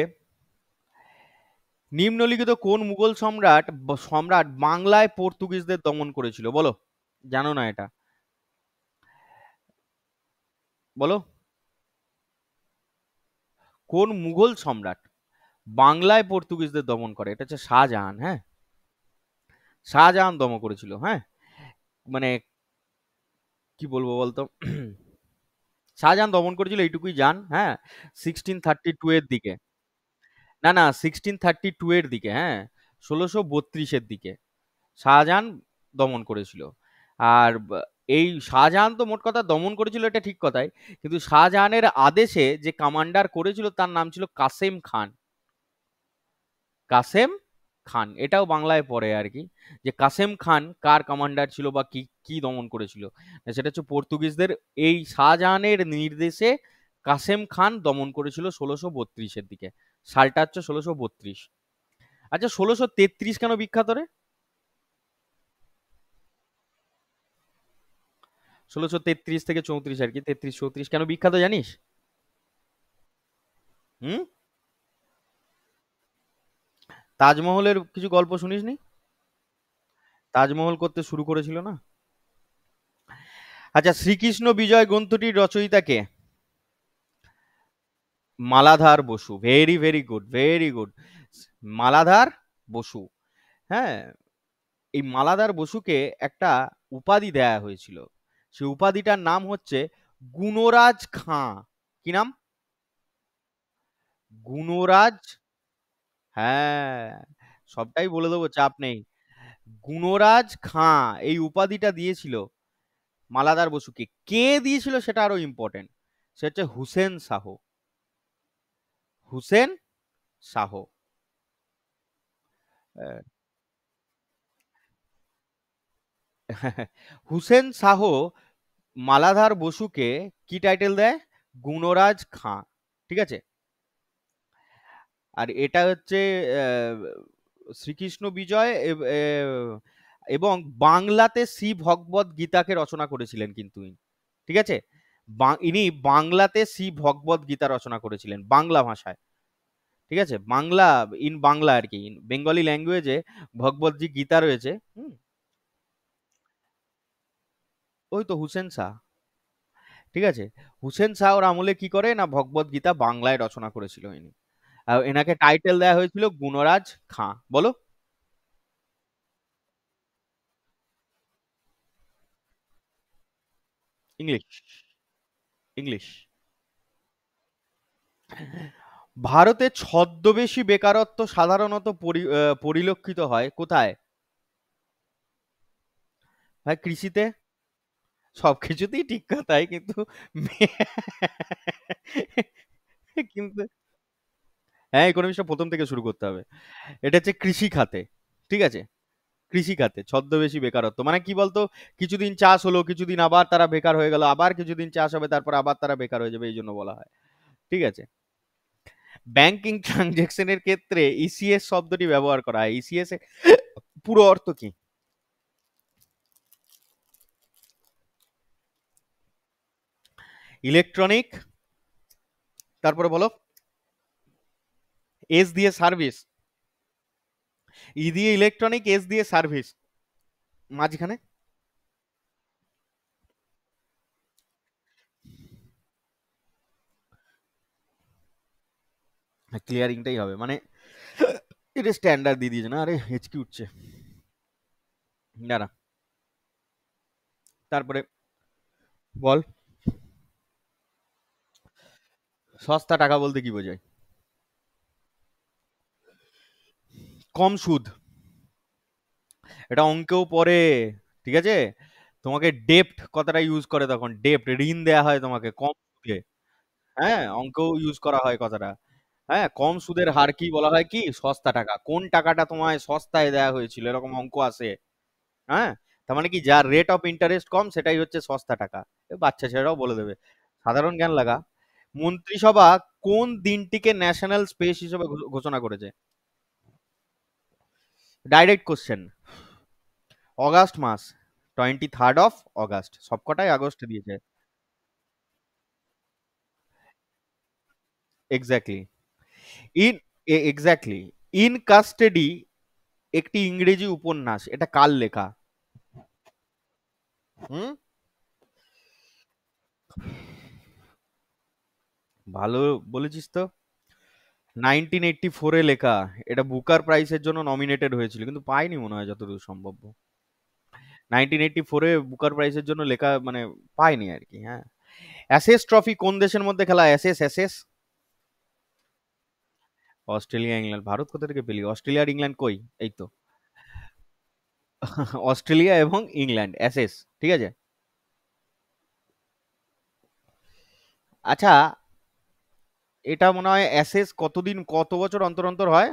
নিম্নলিখিত কোন মুঘল সম্রাট বাংলায় পর্তুগিজদের দমন করেছিল? বলো। জানো না এটা? বলো। কোন মুঘল সম্রাট বাংলায় পর্তুগিজদের দমন করে? এটা হচ্ছে শাহজাহান। হ্যাঁ, শাহজাহান দমন করেছিল। হ্যাঁ, মানে কি বলবো বলতো, শাহজাহান দমন করেছিল এইটুকুই জান। হ্যাঁ, 1632 এর দিকে। না, না, 1632 এর দিকে। হ্যাঁ, 1632-এর দিকে শাহজাহান দমন করেছিল। আর এই শাহজাহান তো মোট কথা দমন করেছিল, এটা ঠিক কথাই, কিন্তু শাহজাহানের আদেশে যে কমান্ডার করেছিল তার নাম ছিল কাসেম খান। কাসেম খান, এটাও বাংলায় পড়ে আর কি, যে কাসেম খান কার কমান্ডার ছিল বা কি কি দমন করেছিল? সেটা হচ্ছে পর্তুগিজদের। এই শাহজাহানের নির্দেশে কাসেম খান দমন করেছিল 1632-এর দিকে। সালটা হচ্ছে 1632। আচ্ছা, 1633 কেন বিখ্যাত রে? 1633 থেকে 34 আর কি, 33-34 কেন বিখ্যাত জানিস? হুম? তাজমহলের কিছু গল্প শুনিসনি? তাজমহল করতে শুরু করেছিল না? আচ্ছা, শ্রীকৃষ্ণ বিজয় গ্রন্থটির রচয়িতা কে? Maladhar Basu. Very very good, very good. Maladhar Basu. হ্যাঁ, এই মালাধার বসুকে একটা উপাধি দেয়া হয়েছিল। সেই উপাধিটার নাম হচ্ছে গুণরাজ খাঁ। কি নাম? গুণরাজ। হ্যাঁ, সবটাই বলে দেবো, চাপ নেই। গুণরাজ খাঁ এই উপাধিটা দিয়েছিল মালাধার বসুকে। কে দিয়েছিল সেটা আরো ইম্পর্টেন্ট। সে হচ্ছে হুসেন শাহ। হুসেন শাহ। হুসেন শাহ মালাধার বসুকে কি টাইটেল দেয়? গুণরাজ খাঁ। ঠিক আছে। আর এটা হচ্ছে শ্রীকৃষ্ণ বিজয় এবং বাংলাতে শ্রী ভগবত গীতাকে রচনা করেছিলেন কিন্তু ইনি। ঠিক আছে, ইনি বাংলাতে শ্রী ভগবত গীতা রচনা করেছিলেন বাংলা ভাষায়। ঠিক আছে, বাংলা, ইন বাংলা আর কি, বেঙ্গলি ল্যাঙ্গুয়েজে ভগবত জি গীতা রয়েছে। হুম, ওই তো হুসেন শাহ। ঠিক আছে, হুসেন শাহ ওর আমলে কি করে না ভগবত গীতা বাংলায় রচনা করেছিল ইনি। আর এনাকে টাইটেল দেওয়া হয়েছিল গুণরাজ খাঁ। বলো। ইংলিশ। ইংলিশ। ভারতে ছদ্মবেশী বেকারত্ব সাধারণত পরিলক্ষিত হয় কোথায়? হয় কৃষিতে। সবকিছুতেই ঠিক কথাই, কিন্তু কিন্তু হ্যাঁ, ইকোনমিক্সটা প্রথম থেকে শুরু করতে হবে। এটা হচ্ছে কৃষি খাতে। ঠিক আছে, কৃষি খাতে ছদ্মবেশী বেকারত্ব মানে কি বলতো, কিছুদিন চাষ হলো, কিছুদিন আবার তারা বেকার হয়ে গেল, আবার কিছুদিন চাষ হবে, তারপর আবার তারা বেকার হয়ে যাবে, এই জন্য বলা হয়। ঠিক আছে, ব্যাংকিং ট্রানজেকশনের ক্ষেত্রে ইসিএস শব্দটি ব্যবহার করা হয়। ইসিএস এর পুরো অর্থ কি? ইলেকট্রনিক, তারপরে বলো। এস দিয়ে সার্ভিস। ই দিয়ে ইলেকট্রনিক, এস দিয়ে সার্ভিস, মাঝখানে ক্লিয়ারিংটাই হবে মানে, এটা স্ট্যান্ডার্ড দিয়ে দিয়েছে না, আরে হেঁচকি উঠছে। না না, তারপরে বল। সস্তা টাকা বলতে কি বোঝায়? কম সুদ। এটা অঙ্কেও পড়ে। ঠিক আছে, তোমাকে ডেপ্ট কথাটা ইউজ করে, তখন ডেপ্ট ঋণ দেয়া হয় তোমাকে কম সুদে। হ্যাঁ, অঙ্কেও ইউজ করা হয় কথাটা। হ্যাঁ, কম সুদের হার কি বলা হয়, কি সস্তা টাকা, কোন টাকাটা তোমায় সস্তায় দেয়া হয়েছিল, এরকম অঙ্ক আছে। হ্যাঁ, তার মানে কি যার রেট অফ ইন্টারেস্ট কম সেটাই হচ্ছে সস্তা টাকা। এ বাচ্চা ছেলেরাও বলে দেবে, সাধারণ জ্ঞান লাগা। মন্ত্রিসভা কোন দিনটিকে ন্যাশনাল স্পেস হিসেবে ঘোষণা করেছে? Direct question. অগাস্ট মাস, 23rd অফ অগাস্ট, সবকটাই আগস্টে দিয়েছে। Exactly. In exactly. In custody একটি ইংরেজি উপন্যাস, এটা কার লেখা? হুম, ভালো বলেছিস তো। 1984 লেখা। এটা বুকার প্রাইজের জন্য নমিনেটেড হয়েছিল, কিন্তু পাইনি মনে হয় যতদূর সম্ভব। 1984 বুকার প্রাইজের জন্য লেখা মানে পাইনি আর কি। হ্যাঁ, অ্যাশেজ ট্রফি কোন দেশের মধ্যে খেলা হয়? Ashes, Ashes. Australia England. Bharat কোথা থেকে পেলি? অস্ট্রেলিয়া আর ইংল্যান্ড কই? এই তো। অস্ট্রেলিয়া এবং ইংল্যান্ড অ্যাশেজ। ঠিক আছে। আচ্ছা, এটা মনে হয় অ্যাশেজ কতদিন কত বছর অন্তর অন্তর হয়?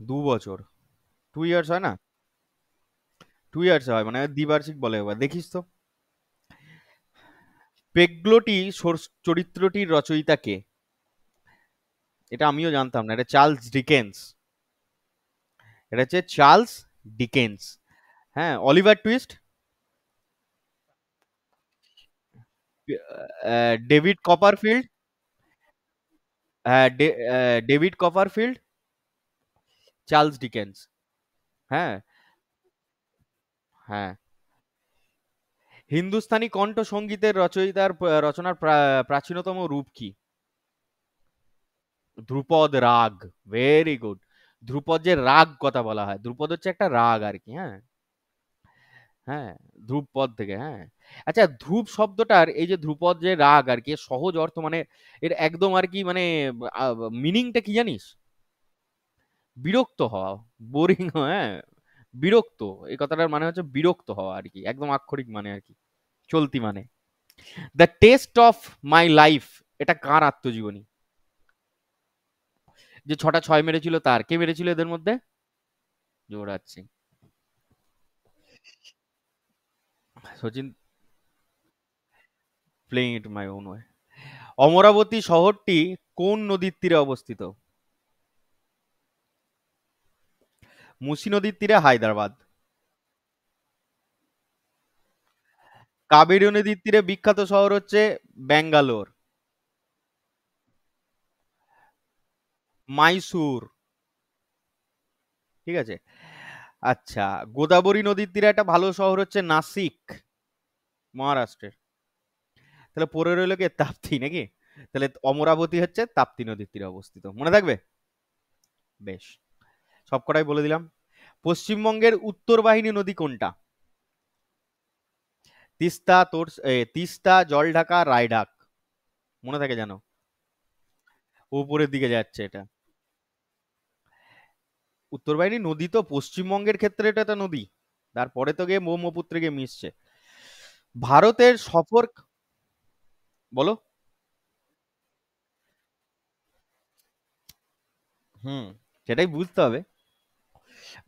2 বছর। 2 ইয়ার্স হয় না? 2 ইয়ার্স হয় মানে দ্বিবার্ষিক বলে, এবার দেখিস তো। পেগলোটি চরিত্রটির রচয়িতা কে? এটা আমিও জানতাম না, এটা চার্লস ডিকেন্স। এটা হচ্ছে চার্লস ডিকেন্স। হ্যাঁ, অলিভার টুইস্ট। David Copperfield. হ্যাঁ, ডেভিড কপারফিল্ড, চার্লস ডিকেন্স। হ্যাঁ। হ্যাঁ, হিন্দুস্তানি কণ্ঠ সঙ্গীতের রচয়িতার রচনার প্রাচীনতম রূপ কি? ধ্রুপদ রাগ। Very good. ধ্রুপদ যে রাগ কথা বলা হয়, ধ্রুপদ হচ্ছে একটা রাগ আর কি। হ্যাঁ। হ্যাঁ, ধ্রুপদ থেকে। হ্যাঁ, আচ্ছা, ধ্রুব শব্দটার এই যে ধ্রুপদ যে রাগ আর কি, এর সহজ অর্থ মানে, এর একদম আর কি মানে মিনিংটা কি জানিস? বিরক্ত হওয়া, বোরিং। হ্যাঁ, বিরক্ত। এই কথাটার মানে হচ্ছে বিরক্ত হওয়া আর কি, একদম আক্ষরিক মানে আর কি, চলতি মানে। The test of my life, এটা কার আত্মজীবনী? যে 6টা 6 মেরেছিল, তার কে মেরেছিল এদের মধ্যে? Yuvraj Singh. Sachin. Playing it my own way. Amaravati শহরটি কোন নদীর তীরে অবস্থিত? মুসি নদীর তীরে, হায়দ্রাবাদ। কাবেরী নদীর তীরে বিখ্যাত শহর হচ্ছে ব্যাঙ্গালোর। মাইসুর। ঠিক আছে। আচ্ছা, গোদাবরী নদীর তীরে একটা ভালো শহর হচ্ছে নাসিক, মহারাষ্ট্রের। তাহলে পরে রইল কি তাপ্তি নাকি? তাহলে অমরাবতী হচ্ছে তাপ্তি নদীর তীরে অবস্থিত, মনে থাকবে? বেশ, সবকটাই বলে দিলাম। পশ্চিমবঙ্গের উত্তর বাহিনী নদী কোনটা? তিস্তা, তিস্তা, জলঢাকা, রায়ঢাক। মনে থাকে জানো? উপরের দিকে যাচ্ছে এটা। উত্তর বাহিনী নদী তো পশ্চিমবঙ্গের ক্ষেত্রে এটা একটা নদী, তারপরে তো গিয়ে ব্রহ্মপুত্রে গিয়ে মিশছে। ভারতের সফর, বলো। হুম, সেটাই বুঝতে হবে।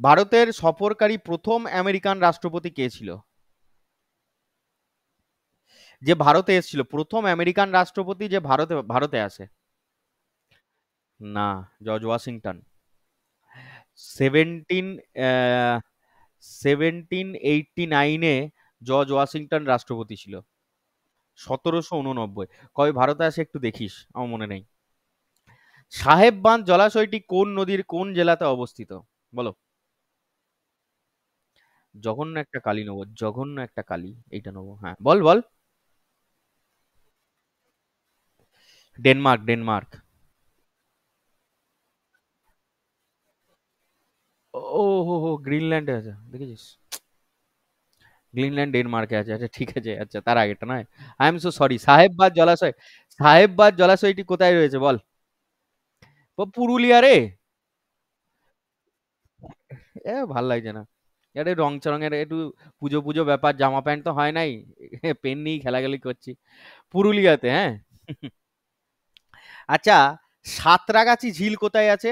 ভারতের সফরকারী প্রথম আমেরিকান রাষ্ট্রপতি কে ছিল? যে ভারতে এসেছিল প্রথম আমেরিকান রাষ্ট্রপতি, যে ভারতে ভারতে আসে। না, জর্জ ওয়াশিংটন। 17 1789-এ জর্জ ওয়াশিংটন রাষ্ট্রপতি ছিল। 1789। কবে ভারতে আসে একটু দেখিস, আমার মনে নেই। সাহেব বাঁধ জলাশয়টি কোন নদীর কোন জেলাতে অবস্থিত? বলো। জঘন্য একটা কালি নেবো, জঘন্য একটা কালি, এইটা নেবো। হ্যাঁ, বল বল। Denmark, Denmark. ও হো হো, গ্রিনল্যান্ডে আছে, দেখেছিস? গ্রিনল্যান্ড ডেনমার্কে আছে, আচ্ছা ঠিক আছে, আচ্ছা তার আগেটা নয়। I am so sorry. Sahebbad জলাশয়, সাহেববাদ জলাশয়টি কোথায় রয়েছে বল? পুরুলিয়া রে। ভাল লাগছে না। আরে রং চরঙের একটু পুজো পুজো ব্যাপার, জামা প্যান্ট তো হয় নাই, পেন নিয়ে খেলাখেলি করছি। পুরুলিয়াতে, হ্যাঁ। আচ্ছা, সাঁতরাগাছি ঝিল কোথায় আছে?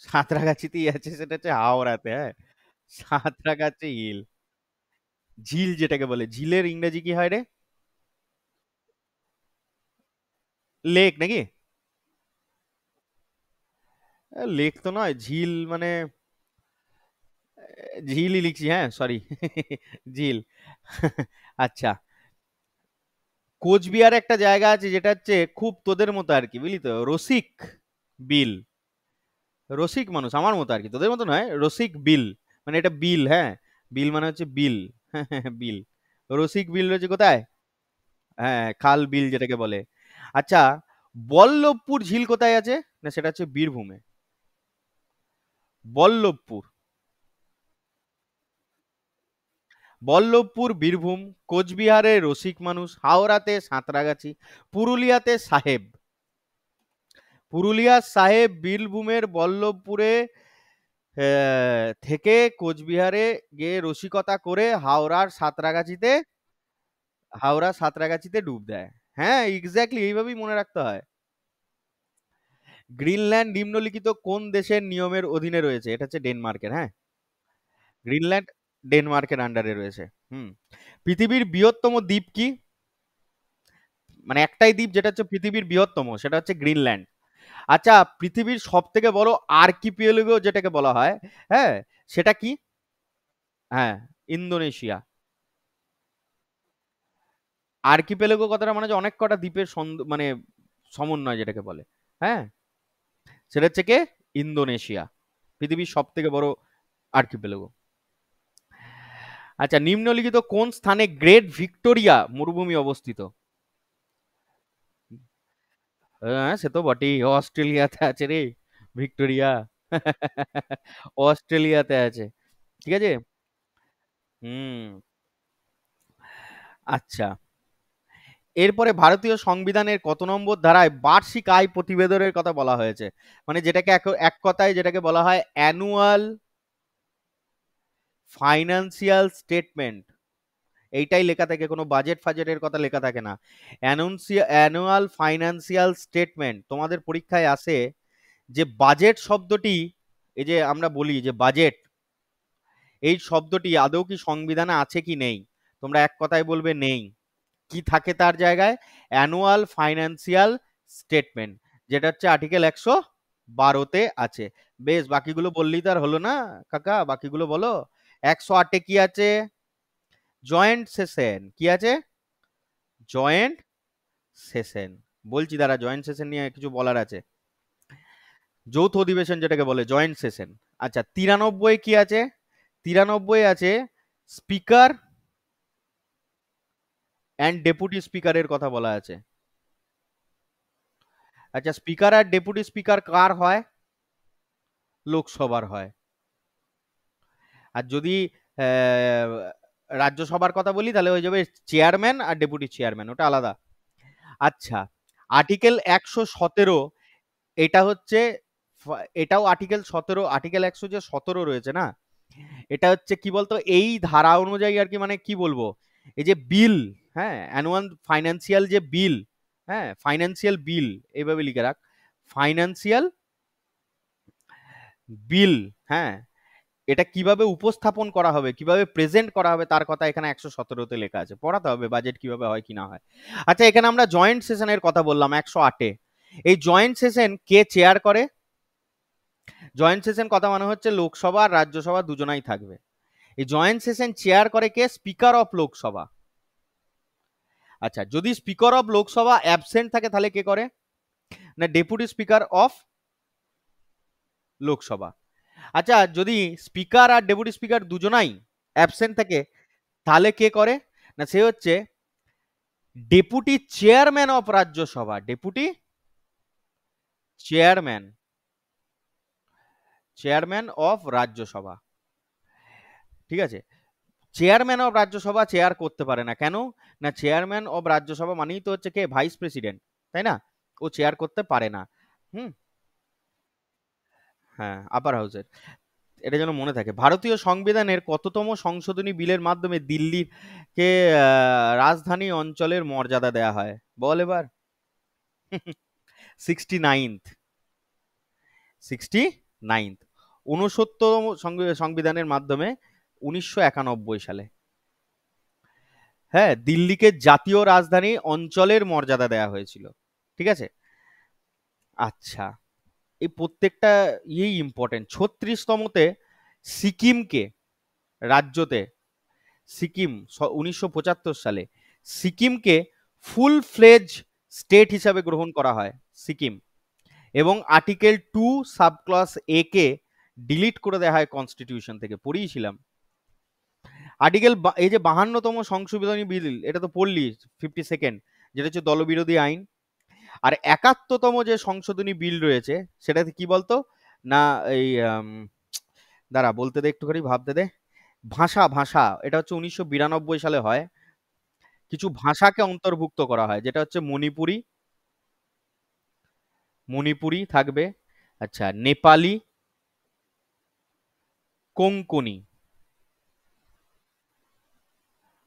সাঁতরাগাছিতেই আছে, সেটা হচ্ছে হাওড়াতে, হ্যাঁ। সাঁতরাগাছি হিল, ঝিল যেটাকে বলে, ঝিলের ইংরেজি কি হয় রে? লেক নাকি? লেক তো নয়, ঝিল মানে ঝিলই লিখছি, হ্যাঁ সরি। ঝিল। আচ্ছা, কোচবিহারে একটা জায়গা আছে যেটা হচ্ছে খুব তোদের মতো আর কি, বুঝলি তো, রসিক বিল। রসিক মানুষ আমার মতো আর কি, তোদের মতো নয়, রসিক বিল। মানে এটা বিল, হ্যাঁ। বিল মানে হচ্ছে বিল। বিল। রসিক বিল রয়েছে কোথায়? হ্যাঁ, খাল বিল যেটাকে বলে। আচ্ছা, বল্লভপুর ঝিল কোথায় আছে? না, সেটা হচ্ছে বীরভূমে। বল্লভপুর। বল্লভপুর বীরভূম, কোচবিহারে রসিক মানুষ, হাওড়াতে সাঁতরাগাছি, পুরুলিয়াতে সাহেব। পুরুলিয়ার সাহেব, বীরভূমের বল্লভপুরে থেকে কোচবিহারে গিয়ে রসিকতা করে হাওড়া সাঁতরাগাছিতে ডুব দেয়। হ্যাঁ, এক্স্যাক্টলি এইভাবেই মনে রাখতে হয়। গ্রিনল্যান্ড নিম্নলিখিত কোন দেশের নিয়মের অধীনে রয়েছে? এটা হচ্ছে ডেনমার্কের, হ্যাঁ। গ্রিনল্যান্ড ডেনমার্কের আন্ডারে রয়েছে। হুম। পৃথিবীর বৃহত্তম দ্বীপ কি? মানে একটাই দ্বীপ যেটা হচ্ছে পৃথিবীর বৃহত্তম, সেটা হচ্ছে গ্রিনল্যান্ড। আচ্ছা, পৃথিবীর সব থেকে বড় আর্কিপিয়েলগো যেটাকে বলা হয়, হ্যাঁ, সেটা কি? হ্যাঁ, ইন্দোনেশিয়া। আর্কিপেলাগো কথাটা মানে হচ্ছে অনেক কটা দ্বীপের মানে সমন্বয় যেটাকে বলে, হ্যাঁ। সেটা হচ্ছে কে? ইন্দোনেশিয়া, পৃথিবীর সব থেকে বড় আর্কিপেলাগো। আচ্ছা, নিম্নলিখিত কোন স্থানে গ্রেট ভিক্টোরিয়া মরুভূমি অবস্থিত? হ্যাঁ, সে তো বটেই, অস্ট্রেলিয়াতে আছে রে ভিক্টোরিয়া। অস্ট্রেলিয়াতে আছে। ঠিক আছে। হুম। আচ্ছা, এরপরে ভারতীয় সংবিধানের কত নম্বর ধারায় বার্ষিক আয় প্রতিবেদনের কথা বলা হয়েছে? মানে যেটাকে এক কথায় যেটাকে বলা হয় অ্যানুয়াল ফাইন্যান্সিয়াল স্টেটমেন্ট। এইটাই লেখা থাকে, কোনো বাজেট ফাজেটের কথা লেখা থাকে না। অ্যানুয়াল ফাইন্যান্সিয়াল স্টেটমেন্ট তোমাদের পরীক্ষায় আসে। যে বাজেট শব্দটি, এই যে আমরা বলি যে বাজেট, এই শব্দটি আদৌ কি সংবিধানে আছে কি নেই? তোমরা এক কথায় বলবে নেই। কি থাকে তার জায়গায়? অ্যানুয়াল ফাইন্যান্সিয়াল স্টেটমেন্ট, যেটা হচ্ছে আর্টিকেল 112তে আছে। বেশ, বাকিগুলো বললেই তো আর হলো না কাকা, বাকিগুলো বলো। 108-এ কি আছে? Joint session. কি আছে? Joint session. বলছি দাঁড়া, জয়েন্ট সেশন নিয়ে কিছু বলার আছে। যৌথ অধিবেশন যেটাকে বলে, জয়েন্ট সেশন। আচ্ছা, 93 কি আছে? 93 আছে স্পিকার অ্যান্ড ডেপুটি স্পিকারের কথা বলা আছে। আচ্ছা, স্পিকার আর ডেপুটি স্পিকার কার হয়? লোকসভার হয়। আর যদি আহ, রাজ্যসভার কথা বলি তাহলে হয়ে যাবে চেয়ারম্যান আর ডেপুটি চেয়ারম্যান, ওটা আলাদা। আচ্ছা, আর্টিকেল 117, এটা হচ্ছে এটাও আর্টিকেল 17, আর্টিকেল 117 রয়েছে না, এটা হচ্ছে কি বলতো, এই ধারা অনুযায়ী আর কি, মানে কি বলবো, এই যে বিল, হ্যাঁ, অ্যানুয়াল ফাইন্যান্সিয়াল যে বিল, হ্যাঁ, ফাইন্যান্সিয়াল বিল, এইভাবে লিখে রাখ, ফাইন্যান্সিয়াল বিল, হ্যাঁ, এটা কিভাবে উপস্থাপন করা হবে, কিভাবে প্রেজেন্ট করা হবে, তার কথা এখানে 117তে লেখা আছে। পড়াতে হবে বাজেট কিভাবে হয় কি না হয়। আচ্ছা, এখানে আমরা জয়েন্ট সেশনের কথা বললাম 108-এ। এই জয়েন্ট সেশন কে চেয়ার করে? জয়েন্ট সেশন কথা মানে হচ্ছে লোকসভা আর রাজ্যসভা দুজনাই থাকবে। এই জয়েন্ট সেশন চেয়ার করে কে? Speaker of Lok Sabha. আচ্ছা, যদি স্পিকার অফ লোকসভা অ্যাবসেন্ট থাকে তাহলে কে করে? না, ডেপুটি স্পিকার অফ লোকসভা। আচ্ছা, যদি স্পিকার আর ডেপুটি স্পিকার দুজনাই অ্যাবসেন্ট থাকে তাহলে কে করে? না, সে হচ্ছে deputy chairman of Rajya Sabha. Deputy chairman, chairman of Rajya Sabha. ঠিক আছে, চেয়ারম্যান অফ রাজ্যসভা চেয়ার করতে পারে না। কেন? না, চেয়ারম্যান অফ রাজ্যসভা মানেই তো হচ্ছে কে? ভাইস প্রেসিডেন্ট, তাই না? ও চেয়ার করতে পারে না। হুম। হ্যাঁ, আপার হাউসের। এটা যেন মনে থাকে। ভারতীয় সংবিধানের কততম সংশোধনী বিলের মাধ্যমে দিল্লিকে রাজধানী অঞ্চলের মর্যাদা দেয়া হয়? বল এবার। 69th। 69th। 69তম সংবিধানের মাধ্যমে 1991 সালে, হ্যাঁ, দিল্লিকে জাতীয় রাজধানী অঞ্চলের মর্যাদা দেয়া হয়েছিল। ঠিক আছে। আচ্ছা, এই প্রত্যেকটা ইয়েই ইম্পর্টেন্ট। 36তমতে সিকিমকে রাজ্যতে, সিকিম 1975 সালে সিকিমকে ফুল ফ্লেজ স্টেট হিসাবে গ্রহণ করা হয়, সিকিম। এবং আর্টিকেল 2 সাবক্লস এ কে ডিলিট করে দেওয়া হয় কনস্টিটিউশন থেকে, পড়িয়েছিলাম। এই যে 52তম সংশোধনী বিল, এটা তো পড়লি, 52nd, যেটা হচ্ছে দলবিরোধী আইন। আর 71তম যে সংশোধনী বিল রয়েছে সেটাতে কি বলতো, না এই দাঁড়া বলতে দে, একটুখানি ভাবতে দে। ভাষা, ভাষা, এটা হচ্ছে 1992 সালে হয়। কিছু ভাষাকে অন্তর্ভুক্ত করা হয়, যেটা হচ্ছে মণিপুরি, মণিপুরি থাকবে। আচ্ছা, নেপালি, কোঙ্কনি,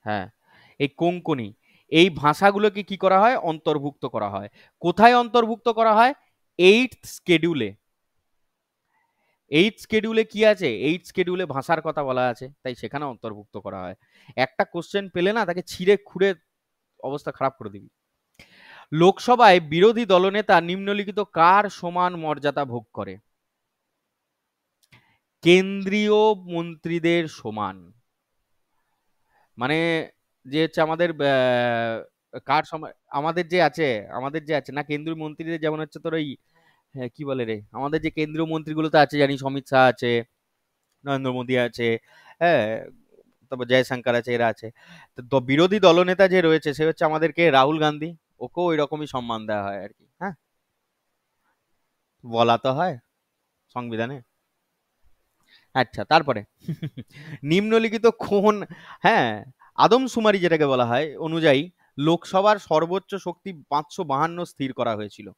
হ্যাঁ, এই কোঙ্কনি, এই ভাষাগুলোকে কি করা হয়? অন্তর্ভুক্ত করা হয়। কোথায় অন্তর্ভুক্ত করা হয়? 8th স্কেডিউলে। 8th স্কেডিউলে কি আছে? 8th স্কেডিউলে ভাষার কথা বলা আছে, তাই সেখানে অন্তর্ভুক্ত করা হয়। একটা কোশ্চেন পেলে না, তাকে ছিঁড়ে খুঁড়ে অবস্থা খারাপ করে দিবি। লোকসভায় বিরোধী দলনেতা নিম্নলিখিত কার সমান মর্যাদা ভোগ করে? কেন্দ্রীয় মন্ত্রীদের সমান। মানে যে হচ্ছে আমাদের কার সমান, আমাদের যে আছে, আমাদের যে আছে না কেন্দ্রীয় মন্ত্রীদের, যেমন হচ্ছে তোর ওই, হ্যাঁ, কি বলে রে, আমাদের যে কেন্দ্রীয় মন্ত্রীগুলো তো আছে, জানিস, অমিত শাহ আছে, নরেন্দ্র মোদী আছে, হ্যাঁ, তারপর জয়শঙ্কর আছে, এরা আছে। তো বিরোধী দলনেতা যে রয়েছে সে হচ্ছে আমাদেরকে রাহুল গান্ধী, ওকেও ওই রকমই সম্মান দেওয়া হয় আর কি। হ্যাঁ, বলা তো হয় সংবিধানে। আচ্ছা, তারপরে নিম্নলিখিত কোন, হ্যাঁ, আদমশুমারি যেটাকে বলা হয় অনুযায়ী লোকসভার সর্বোচ্চ শক্তি 552 স্থির করা হয়েছিল।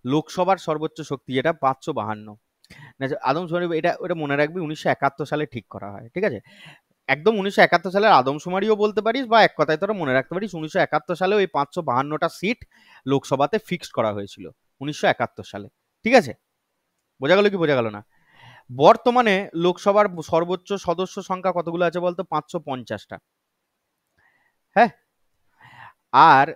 লোকসভার সর্বোচ্চ শক্তি যেটা 552। আদমশুমারি, এটা ওটা মনে রাখবি, 1971 সালে ঠিক করা হয়। ঠিক আছে, একদম 1971 সালের আদমশুমারিও বলতে পারিস, বা এক কথায় তোরা মনে রাখতে পারিস 1971 সালে ওই 552টা সিট লোকসভাতে ফিক্সড করা হয়েছিল 1971 সালে। ঠিক আছে, বোঝা গেল কি বোঝা গেল না? বর্তমানে লোকসভার সর্বোচ্চ সদস্য সংখ্যা কতগুলো আছে বলতো? 550টা। হ্যাঁ, আর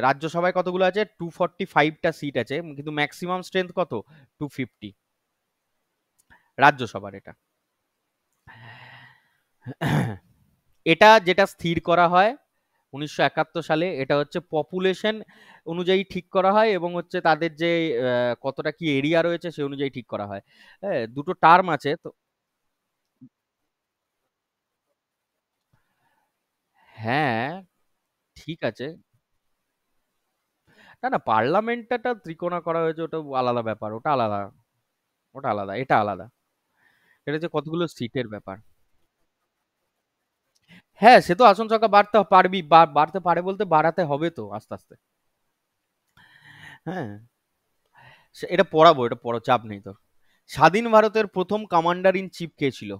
রাজ্যসভায় কতগুলো আছে? 245টা সিট আছে, কিন্তু ম্যাক্সিমাম স্ট্রেংথ কত? 250 রাজ্যসভার। এটা এটা যেটা স্থির করা হয় 1971 সালে, এটা হচ্ছে পপুলেশন অনুযায়ী ঠিক করা হয়, এবং হচ্ছে তাদের যে কতটা কি এরিয়া রয়েছে সে অনুযায়ী ঠিক করা হয়। হ্যাঁ, দুটো টার্ম আছে তো। হ্যাঁ, ঠিক আছে। না না, পার্লামেন্টটা ত্রিকোণা করা হয়েছে, ওটা আলাদা ব্যাপার, ওটা আলাদা। ওটা আলাদা, এটা আলাদা। এটা হচ্ছে কতগুলো সিটের ব্যাপার। হ্যাঁ, সে তো আসন সংখ্যা বাড়তে পারবি, বাড়তে পারে বলতে বাড়াতে হবে তো আস্তে আস্তে। হ্যাঁ, এটা পড়াবো, এটা পড়ো, চাপ নেই তোর। স্বাধীন ভারতের প্রথম কমান্ডার ইন চিফ কে ছিল?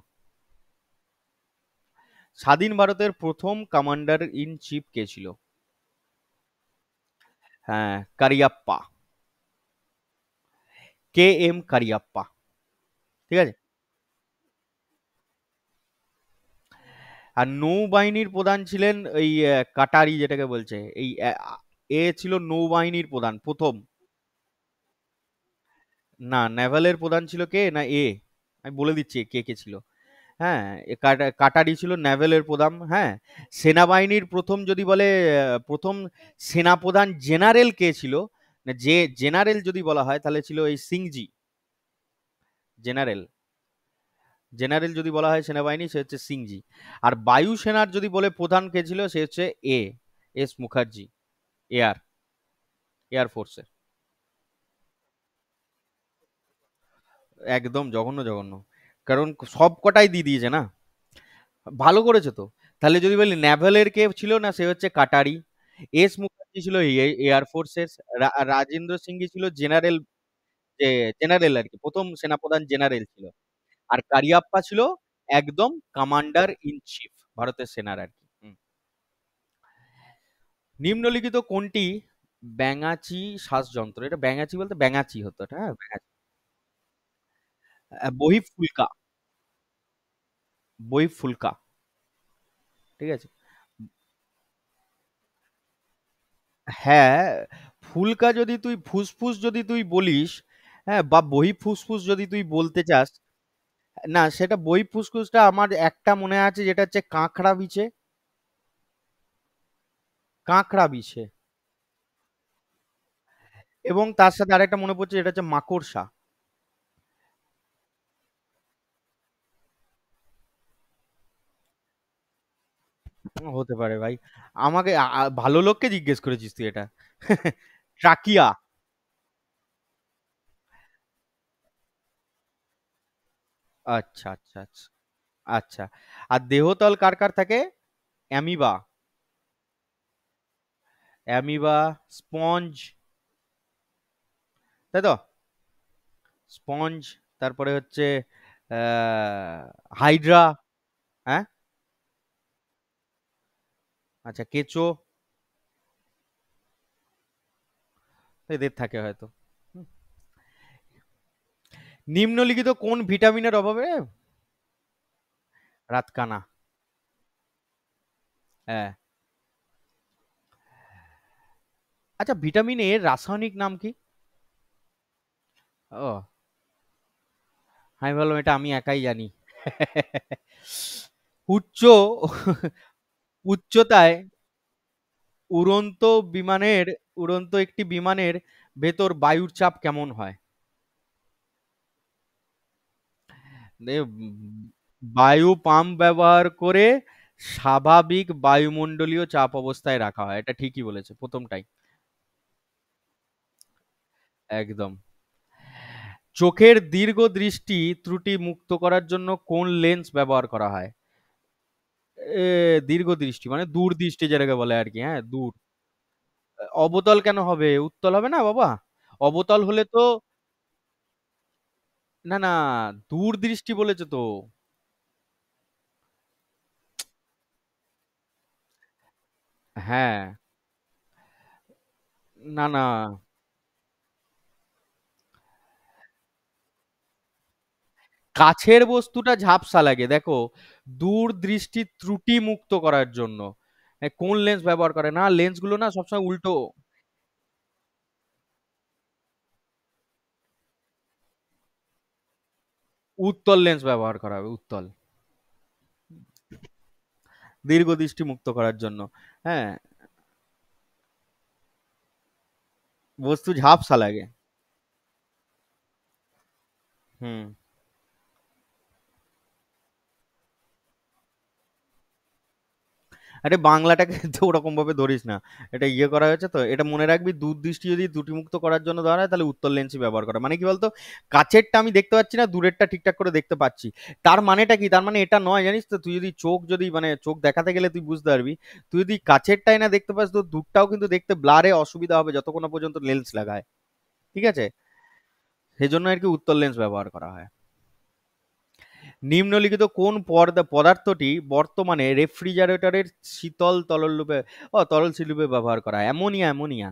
স্বাধীন ভারতের প্রথম কমান্ডার ইন চিফ কে ছিল? হ্যাঁ, কারিয়াপ্পা। KM কারিয়াপ্পা। ঠিক আছে। আর নৌবাহিনীর প্রধান ছিলেন এই কাটারি, যেটাকে বলছে এই এ ছিল নৌবাহিনীর প্রধান প্রথম। না, নেভালের প্রধান ছিল কে না এ, আমি বলে দিচ্ছি কে কে ছিল। হ্যাঁ, কাটারি ছিল নেভেলের প্রধান। হ্যাঁ, সেনাবাহিনীর প্রথম যদি বলে প্রথম সেনাপ্রধান জেনারেল কে ছিল, না যে জেনারেল যদি বলা হয় তাহলে ছিল এই সিংজি। জেনারেল, জেনারেল যদি বলা হয় সেনাবাহিনী, সে হচ্ছে সিংজি। আর বায়ুসেনার যদি বলে প্রধান কে ছিল, সে হচ্ছে এস মুখার্জি। এয়ার এয়ার ফোর্সের। একদম জঘন্য জঘন্য, কারণ সব কটাই দিয়ে দিয়েছে না। ভালো করেছে তো। তাহলে যদি বলি নেভালের কে ছিল, না সে হচ্ছে কাটারি। এস মুখার্জি ছিল এয়ার ফোর্সের। রাজেন্দ্র সিংহি ছিল জেনারেল, যে জেনারেল আর কি, প্রথম সেনাপ্রধান জেনারেল ছিল। আর কারিয়াপ্পা ছিল একদম কমান্ডার ইন চিফ ভারতের সেনার আর কি। নিম্নলিখিত কোনটি ব্যাঙাচি শ্বাসযন্ত্র? এটা ব্যাঙাচি বলতে ব্যাঙাচি হতো এটা, হ্যাঁ ব্যাঙাচি। বহিঃফুলকা, বহিঃফুলকা। ঠিক আছে। হ্যাঁ, ফুলকা যদি তুই ফুসফুস যদি তুই বলিস, হ্যাঁ, বা বহিঃফুসফুস যদি তুই বলতে চাস, না সেটা বহিঃফুসফুসটা আমার একটা মনে আছে, যেটা হচ্ছে কাঁকড়া বিছে। কাঁকড়া বিছে। এবং তার সাথে আরেকটা মনে পড়ছে, যেটা হচ্ছে মাকড়সা। হতে পারে ভাই। আমাকে ভালো লোককে জিজ্ঞেস করেছিস তুই এটা। ট্রাকিয়া। আচ্ছা আচ্ছা আচ্ছা। আচ্ছা। আর দেহতল কার কার থাকে? অ্যামিবা। অ্যামিবা, স্পঞ্জ, তাই তো? স্পঞ্জ, তারপরে হচ্ছে হাইড্রা। হ্যাঁ, আচ্ছা কেঁচো, এদের থাকে হয়তো। হুম। নিম্নলিখিত কোন ভিটামিনের অভাবে রাতকানা? হ্যাঁ। আচ্ছা, ভিটামিন এর রাসায়নিক নাম কি? ও, আমি বললাম এটা আমি একাই জানি। উচ্চ উচ্চতায় উড়ন্ত বিমানের, উড়ন্ত একটি বিমানের ভেতর বায়ুর চাপ কেমন হয়? বায়ু পাম্প ব্যবহার করে স্বাভাবিক বায়ুমণ্ডলীয় চাপ অবস্থায় রাখা হয়, এটা ঠিকই বলেছে প্রথমটাই। একদম। চোখের দীর্ঘ দৃষ্টি ত্রুটি মুক্ত করার জন্য কোন লেন্স ব্যবহার করা হয়? এ, দীর্ঘ দৃষ্টি মানে দূরদৃষ্টি যেটাকে বলে আর কি, হ্যাঁ দূর। অবতল কেন হবে? উত্তল হবে না বাবা। অবতল হলে তো, না না, দূরদৃষ্টি বলেছে তো। হ্যাঁ, না না, কাছের বস্তুটা ঝাপসা লাগে দেখো, দূরদৃষ্টি ত্রুটি মুক্ত করার জন্য। কোন লেন্স ব্যবহার করে না, লেন্স গুলো না সবসময় উল্টো। উত্তল লেন্স ব্যবহার করা হবে, উত্তল, দীর্ঘ দৃষ্টি মুক্ত করার জন্য। হ্যাঁ, বস্তু ঝাপসা লাগে। হুম। আরে বাংলাটাকে তো ওরকম ভাবে ধরিস না, এটা ইয়ে করা হয়েছে তো, এটা মনে রাখবি, দূরদৃষ্টি যদি ত্রুটিমুক্ত করার জন্য ধরা হয় তাহলে উত্তল লেন্সই ব্যবহার করা, মানে কি বলতো, কাছেরটা আমি দেখতে পাচ্ছি না, দূরেরটা ঠিকঠাক করে দেখতে পাচ্ছি। তার মানেটা কি, তার মানে এটা নয় জানিস তো, তুই যদি চোখ যদি মানে চোখ দেখাতে গেলে তুই বুঝতে পারবি, তুই যদি কাছেরটাই না দেখতে পাস তো দূরটাও কিন্তু দেখতে ব্লারে অসুবিধা হবে যতক্ষণ না পর্যন্ত লেন্স লাগায়। ঠিক আছে, সেজন্য আর কি উত্তল লেন্স ব্যবহার করা হয়। নিম্নলিখিত কোন পদার্থটি বর্তমানে রেফ্রিজারেটরের শীতল তরল রূপে, তরল রূপে ব্যবহার করা হয়? অ্যামোনিয়া, অ্যামোনিয়া,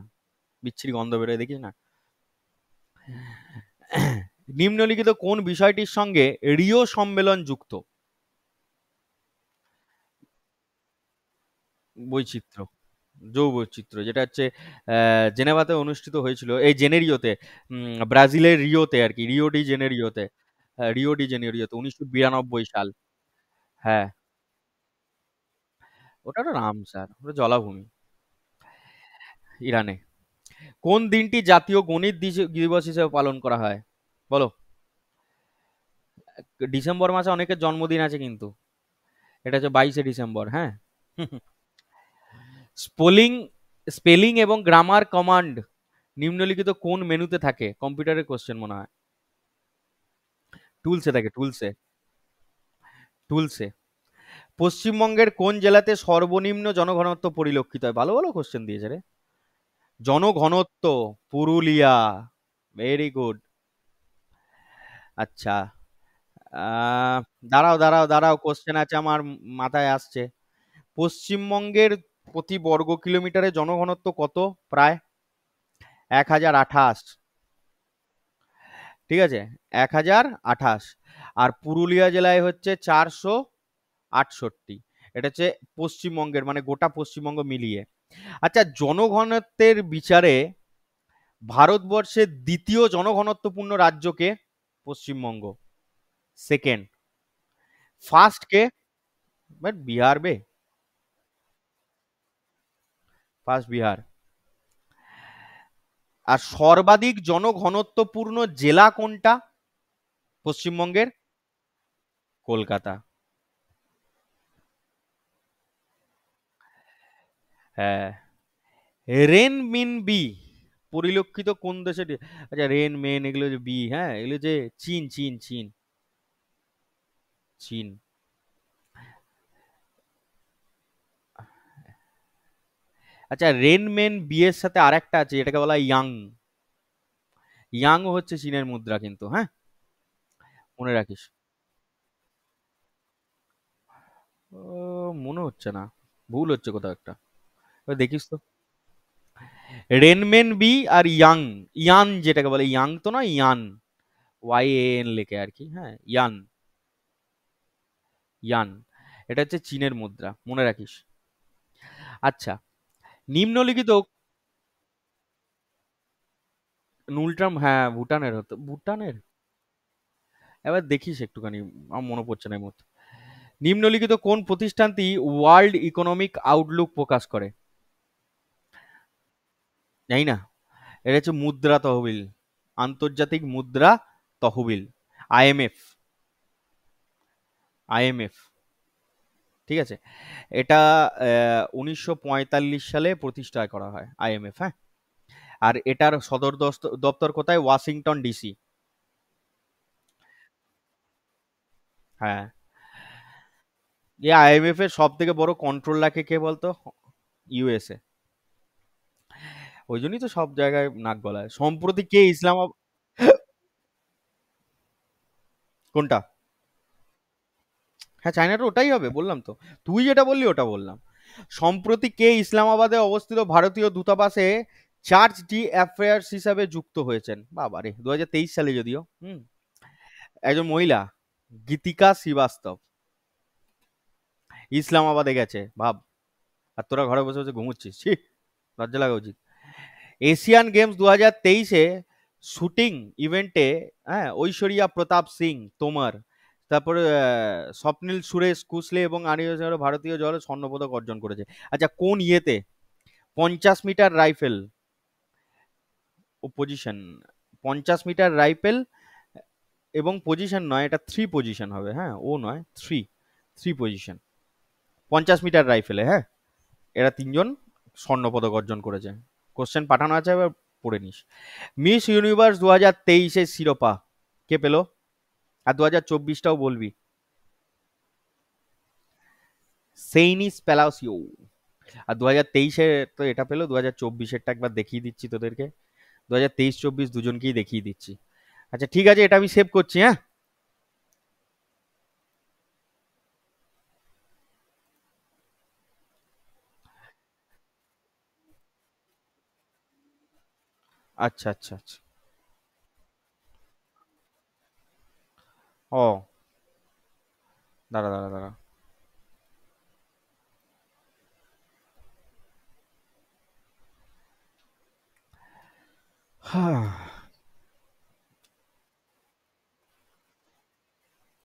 বিচ্ছিরি গন্ধ বেরোয় দেখিস না। নিম্নলিখিত কোন বিষয়টির সঙ্গে রিও সম্মেলন যুক্ত? বৈচিত্র্য, জৈববৈচিত্র্য, যেটা হচ্ছে জেনেভাতে অনুষ্ঠিত হয়েছিল, এই জেনেরিওতে, ব্রাজিলের রিওতে আর কি, রিও ডি জেনেরিওতে। রিও ডি জেনেরিওতে 1992 সাল। হ্যাঁ, ওটা তো রামসার, ওটা জলাভূমি, ইরানে। কোন দিনটি জাতীয় গণিত দিবস হিসেবে পালন করা হয়? বলো। ডিসেম্বর মাসে অনেকের জন্মদিন আছে কিন্তু, এটা হচ্ছে 22শে ডিসেম্বর। হ্যাঁ। স্পেলিং স্পেলিং এবং গ্রামার কমান্ড নিম্নলিখিত কোন মেনুতে থাকে? কম্পিউটারের কোশ্চেন মনে হয়। টুলসে থাকে, টুলসে, টুলসে। পশ্চিমবঙ্গের কোন জেলাতে সর্বনিম্ন জনঘনত্ব পরিলক্ষিত হয়? ভালো ভালো কোশ্চেন দিয়েছে রে। জনঘনত্ব, পুরুলিয়া, ভেরি গুড। আচ্ছা, দাঁড়াও দাঁড়াও দাঁড়াও, কোশ্চেন আছে আমার, মাথায় আসছে। পশ্চিমবঙ্গের প্রতি বর্গ কিলোমিটারে জনঘনত্ব কত? প্রায় 1028। ঠিক আছে, 1028। আর পুরুলিয়া জেলায় হচ্ছে 468। এটা হচ্ছে পশ্চিমবঙ্গের, মানে গোটা পশ্চিমবঙ্গ মিলিয়ে। আচ্ছা, জনঘনত্বের বিচারে ভারতবর্ষের দ্বিতীয় জনঘনত্বপূর্ণ রাজ্যকে? Paschimbanga. Second. First K? But Bihar বে, ফার্স্ট বিহার। আর সর্বাধিক জনঘনত্বপূর্ণ জেলা কোনটা পশ্চিমবঙ্গের? কলকাতা। হ্যাঁ। রেন মিন বি পরিলক্ষিত কোন দেশে? আচ্ছা, রেন মেন এগুলো যে বি, হ্যাঁ, এগুলো যে চীন, চীন, চীন, চীন। আচ্ছা, রেন মেন বি এর সাথে আরেকটা আছে, এটাকে বলা হয় ইয়াং। ইয়াং হচ্ছে চীনের মুদ্রা কিন্তু, হ্যাঁ, মনে রাখিস। ও, মনে হচ্ছে না, ভুল হচ্ছে কোথাও একটা, এবার দেখিস তো। রেনমেন বি আর ইয়াং, ইয়ান যেটাকে বলে, ইয়াং তো না, ইয়ান, YAN লেখে আর কি, হ্যাঁ, ইয়ান, ইয়ান। এটা হচ্ছে চীনের মুদ্রা, মনে রাখিস। আচ্ছা, নিম্নলিখিত, নুলট্রাম, হ্যাঁ, ভুটানের হতো, ভুটানের। এবার দেখিস একটুখানি, আমার মনে পড়ছে না এই মুহূর্তে। নিম্নলিখিত কোন প্রতিষ্ঠানটি ওয়ার্ল্ড ইকোনমিক আউটলুক প্রকাশ করে? জানি না, এটা হচ্ছে মুদ্রা তহবিল, আন্তর্জাতিক মুদ্রা তহবিল, IMF, IMF। ঠিক আছে, এটা 1945 সালে প্রতিষ্ঠা করা হয় IMF, হ্যাঁ। আর এটার সদর দপ্তর কোথায়? Washington DC। হ্যাঁ। এই IMF এর সব থেকে বড় কন্ট্রোল রাখে কে বলতো? USA। ওই জন্যই তো সব জায়গায় নাক গলায়। সম্প্রতি কে কোনটা? হ্যাঁ, চায়নাটা ওটাই হবে, বললাম তো, তুই যেটা বললি ওটা বললাম। সম্প্রতি কে ইসলামাবাদে অবস্থিত ভারতীয় দূতাবাসে চার্জ ডি অ্যাফেয়ার্স হিসাবে যুক্ত হয়েছেন? বাবারে, 2023 সালে যদিও। একজন মহিলা, গীতিকা শ্রীবাস্তব, ইসলামাবাদে গেছে, ভাব। আর তোরা ঘরে বসে বসে ঘুমোচ্ছিস, ছি, লজ্জা লাগা উচিত। এশিয়ান গেমস 2023-এ শুটিং ইভেন্টে, হ্যাঁ, ঐশ্বরিয়া প্রতাপ সিং তোমর, তারপরে স্বপ্নিল সুরেশ কুসলে এবং আনিস ভারতীয় দল স্বর্ণপদক অর্জন করেছে। আচ্ছা, কোন ইয়েতে? 50 মিটার রাইফেল ও পজিশন, 50 মিটার রাইফেল এবং পজিশন নয়, এটা থ্রি পজিশন হবে, হ্যাঁ, ও নয়, থ্রি, থ্রি পজিশন, 50 মিটার রাইফেলে, হ্যাঁ, এরা তিনজন স্বর্ণপদক অর্জন করেছে। কোশ্চেন পাঠানো আছে, এবার পড়ে নিস। মিস ইউনিভার্স 2023-এর শিরোপা কে পেল? আর 2024টাও বলবি। সেইনিস প্যালাসিও। আর 2023-এ তো এটা পেলো, 2024-এরটা একবার দেখিয়ে দিচ্ছি তোদেরকে, 2023-24 দুজনকেই দেখিয়ে দিচ্ছি। আচ্ছা ঠিক আছে, এটা আমি সেভ করছি, হ্যাঁ। আচ্ছা আচ্ছা আচ্ছা। ও, দাঁড়া দাঁড়া দাঁড়া। হ্যাঁ,